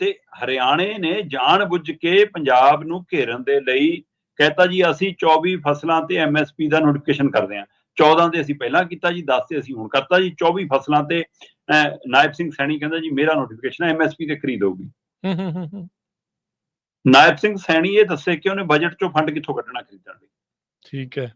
ਤੇ ਹਰਿਆਣੇ ਨੇ ਜਾਣ ਬੁੱਝ ਕੇ ਪੰਜਾਬ ਨੂੰ ਘੇਰਨ ਦੇ ਲਈ ਕਹਿਤਾ ਜੀ ਅਸੀਂ 24 ਫਸਲਾਂ ਤੇ MSP ਦਾ ਨੋਟੀਫਿਕੇਸ਼ਨ ਕਰਦੇ ਹਾਂ। 14 ਤੇ ਅਸੀਂ ਪਹਿਲਾਂ ਕੀਤਾ ਜੀ, 10 ਤੇ ਅਸੀਂ ਹੁਣ ਕਰਤਾ ਜੀ। 24 ਫਸਲਾਂ ਤੇ ਨਾਇਬ ਸਿੰਘ ਸੈਣੀ ਕਹਿੰਦਾ ਜੀ ਮੇਰਾ ਨੋਟੀਫਿਕੇਸ਼ਨ ਹੈ, MSP ਤੇ ਖਰੀਦ ਹੋਊਗੀ। ਨਾਇਬ ਸਿੰਘ ਸੈਣੀ ਇਹ ਦੱਸੇ ਕਿ ਉਹਨੇ ਬਜਟ ਚੋਂ ਫੰਡ ਕਿੱਥੋਂ ਕੱਢਣਾ ਖਰੀਦਣ ਲਈ। ਠੀਕ ਹੈ।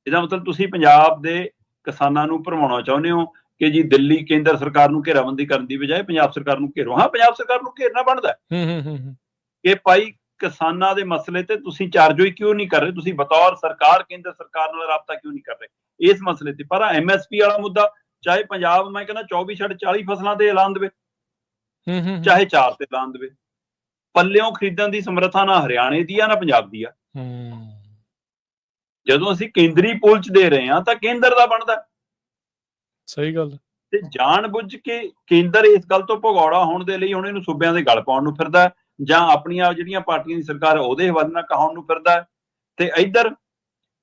ਇਹਦਾ ਮਤਲਬ ਤੁਸੀਂ ਪੰਜਾਬ ਦੇ ਕਿਸਾਨਾਂ ਨੂੰ ਭਰਮਾਉਣਾ ਚਾਹੁੰਦੇ ਹੋ ਕਿ ਜੀ ਦਿੱਲੀ ਕੇਂਦਰ ਸਰਕਾਰ ਨੂੰ ਘੇਰਾਬੰਦੀ ਕਰਨ ਦੀ ਬਜਾਏ ਪੰਜਾਬ ਸਰਕਾਰ ਨੂੰ ਘੇਰੋ। ਹਾਂ, ਪੰਜਾਬ ਸਰਕਾਰ ਨੂੰ ਘੇਰਨਾ ਬਣਦਾ ਕਿ ਭਾਈ ਕਿਸਾਨਾਂ ਦੇ ਮਸਲੇ ਤੇ ਤੁਸੀਂ ਚਾਰਜੋਈ ਕਿਉਂ ਨਹੀਂ ਕਰ ਰਹੇ, ਤੁਸੀਂ ਬਤੌਰ ਸਰਕਾਰ ਕੇਂਦਰ ਸਰਕਾਰ ਨਾਲ ਰਾਬਤਾ ਕਿਉਂ ਨਹੀਂ ਕਰ ਰਹੇ ਇਸ ਮਸਲੇ ਤੇ। ਪਰ MSP ਵਾਲਾ ਮੁੱਦਾ ਚਾਹੇ ਪੰਜਾਬ ਮੈਂ ਕਹਿੰਦਾ 24 ਛੱਡ 40 ਫਸਲਾਂ ਤੇ ਐਲਾਨ ਦੇਵੇ, ਚਾਹੇ 4 ਤੇ ਐਲਾਨ ਦੇਵੇ, ਪੱਲਿਓਂ ਖਰੀਦਣ ਦੀ ਸਮਰੱਥਾ ਨਾ ਹਰਿਆਣੇ ਦੀ ਆ ਨਾ ਪੰਜਾਬ ਦੀ ਆ। ਜਦੋਂ ਅਸੀਂ ਕੇਂਦਰੀ ਪੂਲ 'ਚ ਦੇ ਰਹੇ ਹਾਂ ਤਾਂ ਕੇਂਦਰ ਦਾ ਬਣਦਾ। ਸਹੀ ਗੱਲ। ਤੇ ਜਾਣ ਬੁੱਝ ਕੇ ਕੇਂਦਰ ਇਸ ਗੱਲ ਤੋਂ ਭਗੌੜਾ ਹੋਣ ਦੇ ਲਈ ਹੁਣ ਇਹਨੂੰ ਸੂਬਿਆਂ ਦੇ ਗਲ ਪਾਉਣ ਨੂੰ ਫਿਰਦਾ, ਜਾਂ ਆਪਣੀਆਂ ਜਿਹੜੀਆਂ ਪਾਰਟੀਆਂ ਦੀ ਸਰਕਾਰ ਉਹਦੇ ਹਵਾਲੇ ਨਾਲ ਕਹਾਉਣ ਨੂੰ ਫਿਰਦਾ। ਤੇ ਇੱਧਰ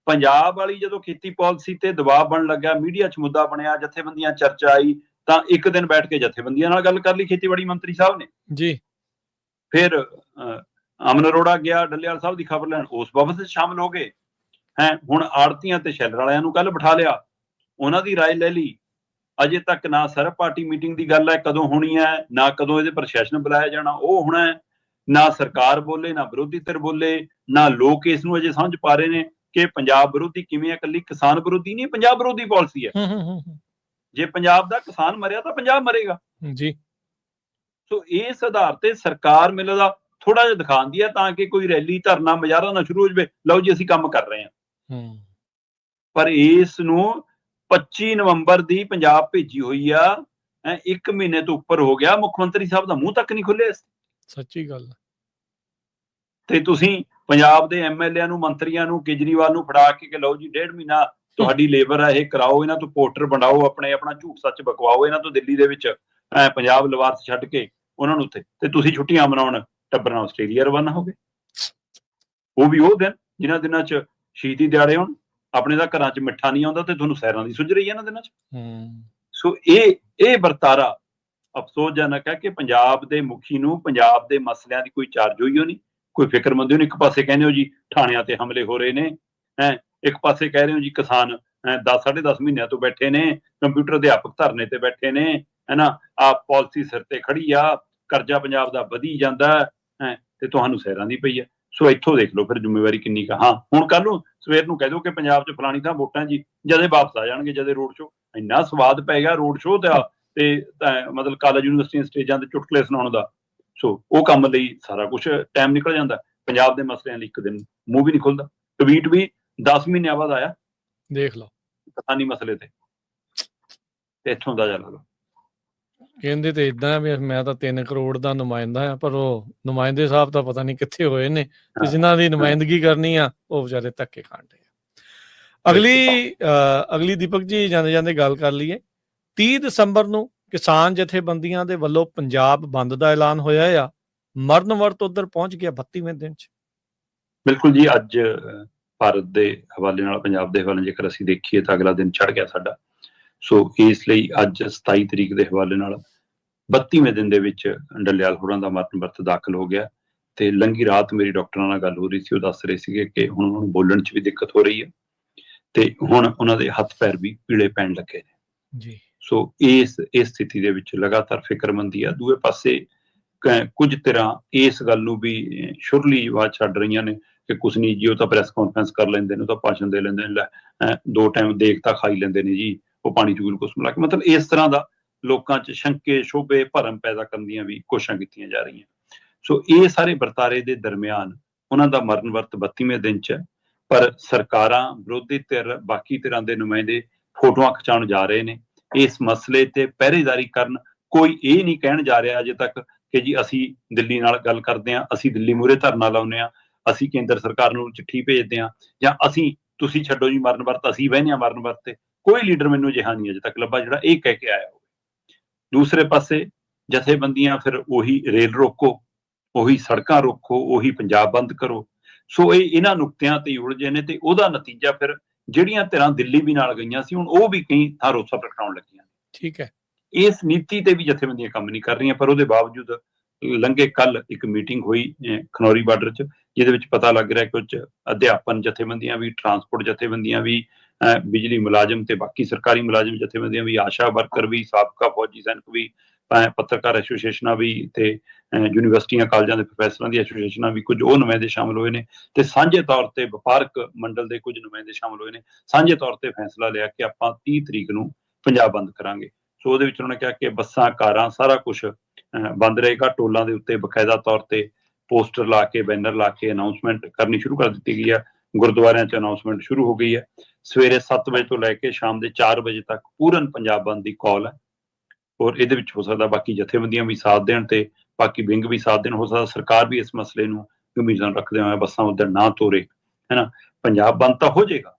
ਪੰਜਾਬ ਵਾਲੀ ਜਦੋਂ ਖੇਤੀ ਪਾਲਿਸੀ ਤੇ ਦਬਾਅ ਬਣਨ ਲੱਗਾ, ਮੀਡੀਆ 'ਚ ਮੁੱਦਾ ਬਣਿਆ, ਜਥੇਬੰਦੀਆਂ ਚਰਚਾ ਆਈ, ਤਾਂ ਇੱਕ ਦਿਨ ਬੈਠ ਕੇ ਜਥੇਬੰਦੀਆਂ ਨਾਲ ਗੱਲ ਕਰ ਲਈ ਖੇਤੀਬਾੜੀ ਮੰਤਰੀ ਸਾਹਿਬ ਨੇ ਜੀ। ਫਿਰ ਅਮਨ ਅਰੋੜਾ ਗਿਆ ਡੱਲੇਵਾਲ ਸਾਹਿਬ ਦੀ ਖਬਰ ਲੈਣ, ਉਸ ਬਾਬਤ ਸ਼ਾਮਲ ਹੋ ਗਏ। ਹੁਣ ਆੜਤੀਆਂ ਤੇ ਸ਼ੈਲਰ ਵਾਲਿਆਂ ਨੂੰ ਕੱਲ ਬਿਠਾ ਲਿਆ, ਉਹਨਾਂ ਦੀ ਰਾਏ ਲੈ ਲਈ। ਅਜੇ ਤੱਕ ਨਾ ਸਰਬ ਪਾਰਟੀ ਮੀਟਿੰਗ ਦੀ ਗੱਲ ਹੈ ਕਦੋਂ ਹੋਣੀ ਹੈ, ਨਾ ਕਦੋਂ ਇਹਦੇ ਪ੍ਰਸ਼ਾਸਨ ਬੁਲਾਇਆ ਜਾਣਾ ਉਹ ਹੋਣਾ ਹੈ, ਨਾ ਸਰਕਾਰ ਬੋਲੇ, ਨਾ ਵਿਰੋਧੀ ਧਿਰ ਬੋਲੇ, ਨਾ ਲੋਕ ਇਸ ਨੂੰ ਅਜੇ ਸਮਝ ਪਾ ਰਹੇ ਨੇ ਕਿ ਪੰਜਾਬ ਵਿਰੋਧੀ ਕਿਵੇਂ ਹੈ। ਇਕੱਲੀ ਕਿਸਾਨ ਵਿਰੋਧੀ ਨਹੀਂ, ਪੰਜਾਬ ਵਿਰੋਧੀ ਪਾਲਿਸੀ ਹੈ। ਜੇ ਪੰਜਾਬ ਦਾ ਕਿਸਾਨ ਮਰਿਆ ਤਾਂ ਪੰਜਾਬ ਮਰੇਗਾ ਜੀ। ਸੋ ਇਸ ਆਧਾਰ ਤੇ ਸਰਕਾਰ ਮੈਨੂੰ ਦਾ ਥੋੜਾ ਜਿਹਾ ਦਿਖਾਉਂਦੀ ਹੈ ਤਾਂ ਕਿ ਕੋਈ ਰੈਲੀ ਧਰਨਾ ਮੁਜ਼ਾਹਰਾ ਨਾ ਸ਼ੁਰੂ ਹੋ ਜਾਵੇ, ਲਓ ਜੀ ਅਸੀਂ ਕੰਮ ਕਰ ਰਹੇ ਹਾਂ। ਪਰ ਇਸ ਨੂੰ 25 ਨਵੰਬਰ ਦੀ ਪੰਜਾਬ ਭੇਜੀ ਹੋਈ ਆ, 1 ਮਹੀਨੇ ਤੋਂ ਉੱਪਰ ਹੋ ਗਿਆ, ਮੁੱਖ ਮੰਤਰੀ ਸਾਹਿਬ ਦਾ ਮੂੰਹ ਤੱਕ ਨਹੀਂ ਖੁੱਲਿਆ। ਸੱਚੀ ਗੱਲ। ਤੇ ਤੁਸੀਂ ਪੰਜਾਬ ਦੇ MLA ਨੂੰ, ਮੰਤਰੀਆਂ ਨੂੰ, ਕੇਜਰੀਵਾਲ ਨੂੰ ਫੜਾ ਕੇ ਲਓ ਜੀ 1.5 ਮਹੀਨਾ ਤੁਹਾਡੀ ਲੇਬਰ ਹੈ, ਇਹ ਕਰਾਓ, ਇਹਨਾਂ ਤੋਂ ਪੋਸਟਰ ਬਣਾਓ, ਆਪਣਾ ਝੂਠ ਸੱਚ ਬਕਵਾਓ ਇਹਨਾਂ ਤੋਂ, ਦਿੱਲੀ ਦੇ ਵਿੱਚ ਪੰਜਾਬ ਲਵਾਰਸ ਛੱਡ ਕੇ ਉਹਨਾਂ ਨੂੰ ਉੱਥੇ, ਤੇ ਤੁਸੀਂ ਛੁੱਟੀਆਂ ਮਨਾਉਣ ਟੱਬਰ ਨਾਲ ਆਸਟ੍ਰੇਲੀਆ ਰਵਾਨਾ ਹੋ ਗਏ। ਉਹ ਵੀ ਉਹ ਦਿਨ ਜਿਨ੍ਹਾਂ ਦਿਨਾਂ 'ਚ ਸ਼ਹੀਦੀ ਦਿਹਾੜੇ ਹੋਣ, ਆਪਣੇ ਦਾ ਘਰਾਂ 'ਚ ਮਿੱਠਾ ਨਹੀਂ ਆਉਂਦਾ ਤੇ ਤੁਹਾਨੂੰ ਸੈਰਾਂ ਦੀ ਸੁੱਝ ਰਹੀ ਹੈ ਇਹਨਾਂ ਦਿਨਾਂ 'ਚ। ਸੋ ਇਹ ਵਰਤਾਰਾ ਅਫਸੋਸਜਨਕ ਹੈ ਕਿ ਪੰਜਾਬ ਦੇ ਮੁਖੀ ਨੂੰ ਪੰਜਾਬ ਦੇ ਮਸਲਿਆਂ ਦੀ ਕੋਈ ਚਾਰਜੋਈ ਨਹੀਂ, ਕੋਈ ਫਿਕਰਮੰਦੀ ਨਹੀਂ। ਇੱਕ ਪਾਸੇ ਕਹਿੰਦੇ ਹੋ ਜੀ ਥਾਣਿਆਂ ਤੇ ਹਮਲੇ ਹੋ ਰਹੇ ਨੇ, ਇੱਕ ਪਾਸੇ ਕਹਿ ਰਹੇ ਹੋ ਜੀ ਕਿਸਾਨ 10 ਸਾਢੇ 10 ਮਹੀਨਿਆਂ ਤੋਂ ਬੈਠੇ ਨੇ, ਕੰਪਿਊਟਰ ਅਧਿਆਪਕ ਧਰਨੇ ਤੇ ਬੈਠੇ ਨੇ, ਹੈ ਨਾ, ਆ ਪਾਲਿਸੀ ਸਿਰ ਤੇ ਖੜੀ ਆ, ਕਰਜ਼ਾ ਪੰਜਾਬ ਦਾ ਵਧੀ ਜਾਂਦਾ ਹੈ ਤੇ ਤੁਹਾਨੂੰ ਸੈਰਾਂ ਦੀ ਪਈ ਹੈ। ਸੋ ਇੱਥੋਂ ਦੇਖ ਲਓ ਫਿਰ ਜ਼ਿੰਮੇਵਾਰੀ ਕਿੰਨੀ ਕੁ। ਹਾਂ, ਹੁਣ ਕੱਲ ਨੂੰ ਸਵੇਰ ਨੂੰ ਕਹਿ ਦਿਓ ਕਿ ਪੰਜਾਬ 'ਚ ਫਲਾਣੀ ਥਾਂ ਵੋਟਾਂ ਜੀ, ਜਦੇ ਵਾਪਸ ਆ ਜਾਣਗੇ, ਜਦੇ ਰੋਡ ਸ਼ੋਅ। ਇੰਨਾ ਸਵਾਦ ਪਏਗਾ ਰੋਡ ਸ਼ੋਅ ਦਾ ਤੇ ਮਤਲਬ ਕਾਲਜ ਯੂਨੀਵਰਸਿਟੀਆਂ ਸਟੇਜਾਂ ਤੇ ਚੁਟਕਲੇ ਸੁਣਾਉਣ ਦਾ। ਸੋ ਉਹ ਕੰਮ ਲਈ ਸਾਰਾ ਕੁਛ ਟਾਈਮ ਨਿਕਲ ਜਾਂਦਾ। ਪੰਜਾਬ ਦੇ ਮਸਲਿਆਂ ਲਈ ਇੱਕ ਦਿਨ ਮੂੰਹ ਵੀ ਨਹੀਂ ਖੁੱਲਦਾ। ਟਵੀਟ ਵੀ 10 ਮਹੀਨਿਆਂ ਬਾਅਦ ਆਇਆ, ਦੇਖ ਲਓ ਕਿਸਾਨੀ ਮਸਲੇ ਤੇ ਇੱਥੋਂ ਦਾ ਲਾ ਲਓ। ਕਹਿੰਦੇ ਤੇ ਇਦਾਂ ਵੀ ਮੈਂ ਤਾਂ 3 ਕਰੋੜ ਦਾ ਨੁਮਾਇੰਦਾ ਆ, ਪਰ ਉਹ ਨੁਮਾਇੰਦੇ ਸਾਹਿਬ ਤਾਂ ਪਤਾ ਨਹੀਂ ਕਿੱਥੇ ਹੋਏ ਨੇ, ਤੇ ਜਿਨ੍ਹਾਂ ਦੀ ਨੁਮਾਇੰਦਗੀ ਕਰਨੀ ਆ ਉਹ ਵਿਚਾਰੇ ਧੱਕੇ ਖਾਣ ਡਏ ਆ। ਅਗਲੀ ਦੀਪਕ ਜੀ ਜਾਂਦੇ ਜਾਂਦੇ ਗੱਲ ਕਰ ਲਈਏ। 30 ਦਸੰਬਰ ਨੂੰ ਕਿਸਾਨ ਜਥੇਬੰਦੀਆਂ ਦੇ ਵੱਲੋਂ ਪੰਜਾਬ ਬੰਦ ਦਾ ਐਲਾਨ ਹੋਇਆ ਆ। ਮਰਨ ਵਰਤ ਉਧਰ ਪਹੁੰਚ ਗਿਆ 32ਵੇਂ ਦਿਨ 'ਚ। ਬਿਲਕੁਲ ਜੀ, ਅੱਜ ਭਾਰਤ ਦੇ ਹਵਾਲੇ ਨਾਲ, ਪੰਜਾਬ ਦੇ ਹਵਾਲੇ ਜੇਕਰ ਅਸੀਂ ਦੇਖੀਏ ਤਾਂ ਅਗਲਾ ਦਿਨ ਚੜ੍ਹ ਗਿਆ ਸਾਡਾ। ਸੋ ਇਸ ਲਈ ਅੱਜ 27 ਤਰੀਕ ਦੇ ਹਵਾਲੇ ਨਾਲ 32ਵੇਂ ਦਿਨ ਦੇ ਵਿੱਚ ਡੱਲੇਵਾਲ ਹੋਰਾਂ ਦਾ ਮਰਨ ਵਰਤ ਦਾਖਲ ਹੋ ਗਿਆ। ਤੇ ਲੰਘੀ ਰਾਤ ਮੇਰੀ ਡਾਕਟਰਾਂ ਨਾਲ ਗੱਲ ਹੋ ਰਹੀ ਸੀ, ਉਹ ਦੱਸ ਰਹੇ ਸੀਗੇ ਕਿ ਹੁਣ ਉਹਨਾਂ ਨੂੰ ਬੋਲਣ 'ਚ ਵੀ ਦਿੱਕਤ ਹੋ ਰਹੀ ਹੈ ਤੇ ਹੁਣ ਉਹਨਾਂ ਦੇ ਹੱਥ ਪੈਰ ਵੀ ਪੀਲੇ ਪੈਣ ਲੱਗੇ ਨੇ ਜੀ। ਸੋ ਇਸ ਸਥਿਤੀ ਦੇ ਵਿੱਚ ਲਗਾਤਾਰ ਫਿਕਰਮੰਦੀ ਆ। ਦੂਏ ਪਾਸੇ ਕੁਝ ਧਿਰਾਂ ਇਸ ਗੱਲ ਨੂੰ ਵੀ ਸ਼ੁਰਲੀ ਆਵਾਜ਼ ਛੱਡ ਰਹੀਆਂ ਨੇ ਕਿ ਕੁਛ ਨਹੀਂ ਜੀ, ਉਹ ਤਾਂ ਪ੍ਰੈਸ ਕਾਨਫਰੰਸ ਕਰ ਲੈਂਦੇ ਨੇ, ਉਹ ਤਾਂ ਭਾਸ਼ਣ ਦੇ ਲੈਂਦੇ ਨੇ, ਲੈ 2 ਟਾਈਮ ਦੇਖ ਤਾਂ ਖਾਈ ਲੈਂਦੇ ਨੇ ਜੀ, ਉਹ ਪਾਣੀ 'ਚ ਗਲੂਕੋਸ ਮਿਲਾ ਕੇ। ਮਤਲਬ ਇਸ ਤਰ੍ਹਾਂ ਦਾ ਲੋਕਾਂ 'ਚ ਸ਼ੰਕੇ, ਸ਼ੋਭੇ, ਭਰਮ ਪੈਦਾ ਕਰਨ ਦੀਆਂ ਵੀ ਕੋਸ਼ਿਸ਼ਾਂ ਕੀਤੀਆਂ ਜਾ ਰਹੀਆਂ। ਸੋ ਇਹ ਸਾਰੇ ਵਰਤਾਰੇ ਦੇ ਦਰਮਿਆਨ ਉਹਨਾਂ ਦਾ ਮਰਨ ਵਰਤ 32ਵੇਂ ਦਿਨ 'ਚ ਹੈ, ਪਰ ਸਰਕਾਰਾਂ, ਵਿਰੋਧੀ ਧਿਰ, ਬਾਕੀ ਧਿਰਾਂ ਦੇ ਨੁਮਾਇੰਦੇ ਫੋਟੋਆਂ ਖਿਚਾਉਣ ਜਾ ਰਹੇ ਨੇ ਇਸ ਮਸਲੇ ਤੇ ਪਹਿਰੇਦਾਰੀ ਕਰਨ। ਕੋਈ ਇਹ ਨਹੀਂ ਕਹਿਣ ਜਾ ਰਿਹਾ ਅਜੇ ਤੱਕ ਕਿ ਜੀ ਅਸੀਂ ਦਿੱਲੀ ਨਾਲ ਗੱਲ ਕਰਦੇ ਹਾਂ, ਅਸੀਂ ਦਿੱਲੀ ਮੂਹਰੇ ਧਰਨਾ ਲਾਉਂਦੇ ਹਾਂ, ਅਸੀਂ ਕੇਂਦਰ ਸਰਕਾਰ ਨੂੰ ਚਿੱਠੀ ਭੇਜਦੇ ਹਾਂ, ਜਾਂ ਅਸੀਂ ਤੁਸੀਂ ਛੱਡੋ ਜੀ ਮਰਨ ਵਰਤ, ਅਸੀਂ ਬਹਿਨੇ ਹਾਂ ਮਰਨ ਵਰਤ ਤੇ। ਕੋਈ ਲੀਡਰ ਮੈਨੂੰ ਅਜਿਹਾ ਨਹੀਂ ਅਜੇ ਤੱਕ ਲੱਭਾ ਜਿਹੜਾ ਇਹ ਕਹਿ ਕੇ ਆਇਆ ਹੋਵੇ। ਦੂਸਰੇ ਪਾਸੇ ਜਥੇਬੰਦੀਆਂ ਫਿਰ ਉਹੀ ਰੇਲ ਰੋਕੋ, ਉਹੀ ਸੜਕਾਂ ਰੋਕੋ, ਉਹੀ ਪੰਜਾਬ ਬੰਦ ਕਰੋ। ਸੋ ਇਹ ਇਹਨਾਂ ਨੁਕਤਿਆਂ ਤੇ ਉਲਝੇ ਨੇ ਤੇ ਉਹਦਾ ਨਤੀਜਾ ਫਿਰ ਜਿਹੜੀਆਂ ਧਿਰਾਂ ਦਿੱਲੀ ਵੀ ਨਾਲ ਗਈਆਂ ਸੀ, ਹੁਣ ਉਹ ਵੀ ਕਈ ਥਾਂ ਰੋਸਾ ਪ੍ਰਗਟਾਉਣ ਲੱਗੀਆਂ। ਠੀਕ ਹੈ, ਇਸ ਨੀਤੀ ਤੇ ਵੀ ਜਥੇਬੰਦੀਆਂ ਕੰਮ ਨਹੀਂ ਕਰ ਰਹੀਆਂ, ਪਰ ਉਹਦੇ ਬਾਵਜੂਦ ਲੰਘੇ ਕੱਲ ਇੱਕ ਮੀਟਿੰਗ ਹੋਈ ਖਨੌਰੀ ਬਾਰਡਰ 'ਚ, ਜਿਹਦੇ ਵਿੱਚ ਪਤਾ ਲੱਗ ਰਿਹਾ ਕਿ ਕੁਝ ਅਧਿਆਪਨ ਜਥੇਬੰਦੀਆਂ ਵੀ, ਟਰਾਂਸਪੋਰਟ ਜਥੇਬੰਦੀਆਂ ਵੀ, ਬਿਜਲੀ ਮੁਲਾਜ਼ਮ ਤੇ ਬਾਕੀ ਸਰਕਾਰੀ ਮੁਲਾਜ਼ਮ ਜਥੇਬੰਦੀਆਂ ਵੀ, ਆਸ਼ਾ ਵਰਕਰ ਵੀ, ਸਾਬਕਾ ਫੌਜੀ ਸੈਨਿਕ ਵੀ, ਪੱਤਰਕਾਰ ਐਸੋਸੀਏਸ਼ਨਾਂ ਵੀ ਤੇ ਯੂਨੀਵਰਸਿਟੀਆਂ ਕਾਲਜਾਂ ਦੇ ਪ੍ਰੋਫੈਸਰਾਂ ਦੀ ਐਸੋਸੀਏਸ਼ਨਾਂ ਵੀ, ਕੁਝ ਉਹ ਨੁਮਾਇੰਦੇ ਸ਼ਾਮਲ ਹੋਏ ਨੇ ਤੇ ਸਾਂਝੇ ਤੌਰ ਤੇ ਵਪਾਰਕ ਮੰਡਲ ਦੇ ਕੁਝ ਨੁਮਾਇੰਦੇ ਸ਼ਾਮਲ ਹੋਏ ਨੇ। ਸਾਂਝੇ ਤੌਰ ਤੇ ਫੈਸਲਾ ਲਿਆ ਕਿ ਆਪਾਂ 30 ਤਰੀਕ ਨੂੰ ਪੰਜਾਬ ਬੰਦ ਕਰਾਂਗੇ। ਸੋ ਉਹਦੇ ਵਿੱਚ ਉਹਨਾਂ ਨੇ ਕਿਹਾ ਕਿ ਬੱਸਾਂ, ਕਾਰਾਂ, ਸਾਰਾ ਕੁਝ ਬੰਦ ਰਹੇਗਾ। ਟੋਲਾਂ ਦੇ ਉੱਤੇ ਬਕਾਇਦਾ ਤੌਰ ਤੇ ਪੋਸਟਰ ਲਾ ਕੇ, ਬੈਨਰ ਲਾ ਕੇ ਅਨਾਉਂਸਮੈਂਟ ਕਰਨੀ ਸ਼ੁਰੂ ਕਰ ਦਿੱਤੀ ਗਈ ਹੈ। ਗੁਰਦੁਆਰਿਆਂ 'ਚ ਅਨਾਉਂਸਮੈਂਟ ਸ਼ੁਰੂ ਹੋ ਗਈ ਹੈ। ਸਵੇਰੇ 7 ਵਜੇ ਤੋਂ ਲੈ ਕੇ ਸ਼ਾਮ ਦੇ 4 ਵਜੇ ਤੱਕ ਪੂਰਨ ਪੰਜਾਬ ਬੰਦ ਦੀ ਕਾਲ ਹੈ। ਔਰ ਇਹਦੇ ਵਿੱਚ ਹੋ ਸਕਦਾ ਬਾਕੀ ਜਥੇਬੰਦੀਆਂ ਵੀ ਸਾਥ ਦੇਣ ਤੇ ਬਾਕੀ ਵਿੰਗ ਵੀ ਸਾਥ ਦੇਣ। ਹੋ ਸਕਦਾ ਸਰਕਾਰ ਵੀ ਇਸ ਮਸਲੇ ਨੂੰ ਗੰਭੀਰਤਾ ਰੱਖਦੇ ਹੋਏ ਬੱਸਾਂ ਉੱਧਰ ਨਾ ਤੋਰੇ, ਹੈ ਨਾ। ਪੰਜਾਬ ਬੰਦ ਤਾਂ ਹੋ ਜਾਏਗਾ,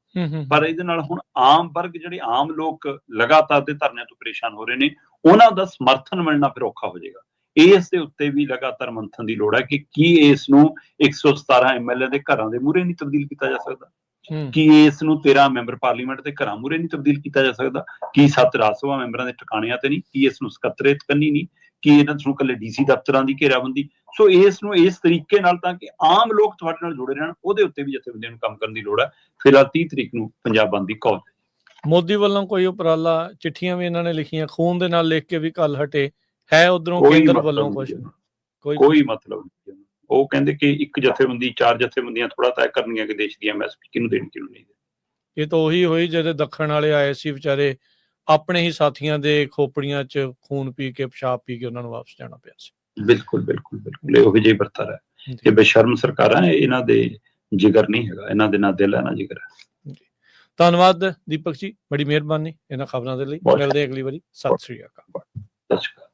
ਪਰ ਇਹਦੇ ਨਾਲ ਹੁਣ ਆਮ ਵਰਗ, ਜਿਹੜੇ ਆਮ ਲੋਕ ਲਗਾਤਾਰ ਦੇ ਧਰਨਿਆਂ ਤੋਂ ਪਰੇਸ਼ਾਨ ਹੋ ਰਹੇ ਨੇ, ਉਹਨਾਂ ਦਾ ਸਮਰਥਨ ਮਿਲਣਾ ਫਿਰ ਔਖਾ ਹੋ ਜਾਏਗਾ। ਇਸ ਦੇ ਉੱਤੇ ਵੀ ਲਗਾਤਾਰ ਮੰਥਨ ਦੀ ਲੋੜ ਹੈ ਕਿ ਕੀ ਇਸ ਨੂੰ 117 ਐਮਐਲਏ ਦੇ ਘਰਾਂ ਦੇ ਮੂਹਰੇ ਨਹੀਂ ਤਬਦੀਲ ਕੀਤਾ ਜਾ ਸਕਦਾ? ਕੀ ਇਸ ਨੂੰ 13 ਮੈਂਬਰ ਪਾਰਲੀਮੈਂਟ ਦੇ ਘਰਾਂ ਮੂਹਰੇ ਨਹੀਂ ਤਬਦੀਲ ਕੀਤਾ ਜਾ ਸਕਦਾ? ਕੀ 7 ਰਾਜ ਸਭਾ ਮੈਂਬਰਾਂ ਦੇ ਟਿਕਾਣਿਆਂ ਤੇ ਨਹੀਂ? ਕੀ ਇਸ ਨੂੰ ਸਕੱਤਰੇਤ ਕਰਨੀ ਨਹੀਂ? ਕੀ ਇਹਨਾਂ ਨੂੰ ਇਕੱਲੇ ਡੀਸੀ ਦਫ਼ਤਰਾਂ ਦੀ ਘੇਰਾਬੰਦੀ? ਸੋ ਇਸ ਨੂੰ ਇਸ ਤਰੀਕੇ ਨਾਲ, ਤਾਂ ਕਿ ਆਮ ਲੋਕ ਤੁਹਾਡੇ ਨਾਲ ਜੁੜੇ ਰਹਿਣ, ਉਹਦੇ ਉੱਤੇ ਵੀ ਜਥੇਬੰਦੀਆਂ ਨੂੰ ਕੰਮ ਕਰਨ ਦੀ ਲੋੜ ਹੈ। ਫਿਲਹਾਲ 30 ਤਰੀਕ ਨੂੰ ਪੰਜਾਬ ਬੰਦ ਦੀ ਕਾਲ। ਮੋਦੀ ਵੱਲੋਂ ਕੋਈ ਉਪਰਾਲਾ? ਚਿੱਠੀਆਂ ਵੀ ਇਹਨਾਂ ਨੇ ਲਿਖੀਆਂ, ਖੂਨ ਦੇ ਨਾਲ ਲਿਖ ਕੇ ਵੀ ਕੱਲ ਹਟੇ ਹੈ ਉਧਰੋਂ ਕੇਂਦਰ ਵੱਲੋਂ ਕੁਝ? ਕੋਈ ਮਤਲਬ ਨਹੀਂ। ਉਹ ਕਹਿੰਦੇ ਕਿ ਇੱਕ ਜਥੇਬੰਦੀ, 4 ਜਥੇਬੰਦੀਆਂ ਥੋੜਾ ਤੈਅ ਕਰਨੀਆਂ ਕਿ ਦੇਸ਼ ਦੀ ਐਮਐਸਪੀ ਕਿਹਨੂੰ ਦੇਣੀ, ਕਿਹਨੂੰ ਨਹੀਂ। ਇਹ ਤਾਂ ਉਹੀ ਹੋਈ ਜਦੋਂ ਦੱਖਣ ਵਾਲੇ ਆਏ ਸੀ ਵਿਚਾਰੇ, ਆਪਣੇ ਹੀ ਸਾਥੀਆਂ ਦੇ ਖੋਪੜੀਆਂ 'ਚ ਖੂਨ ਪੀ ਕੇ, ਪਿਸ਼ਾਬ ਪੀ ਕੇ ਉਹਨਾਂ ਨੂੰ ਵਾਪਸ ਜਾਣਾ ਪਿਆ ਸੀ। ਬਿਲਕੁਲ ਬਿਲਕੁਲ ਬਿਲਕੁਲ ਇਹੋ ਜਿਹੀ ਵਰਤਾਰਾ ਹੈ। ਇਹ ਬੇਸ਼ਰਮ ਸਰਕਾਰਾਂ, ਇਹਨਾਂ ਦੇ ਜਿਗਰ ਨਹੀਂ ਹੈਗਾ, ਇਹਨਾਂ ਦੇ ਨਾਲ ਦਿਲ ਹੈ ਨਾ ਜਿਗਰ ਹੈ। ਧੰਨਵਾਦ ਦੀਪਕ ਜੀ, ਬੜੀ ਮਿਹਰਬਾਨੀ ਇਹਨਾਂ ਖਬਰਾਂ ਦੇ ਲਈ। ਮਿਲਦੇ ਅਗਲੀ ਵਾਰੀ। ਸਤਿ ਸ੍ਰੀ ਅਕਾਲ। ਸਤਿ ਸ਼੍ਰੀ ਅਕਾਲ।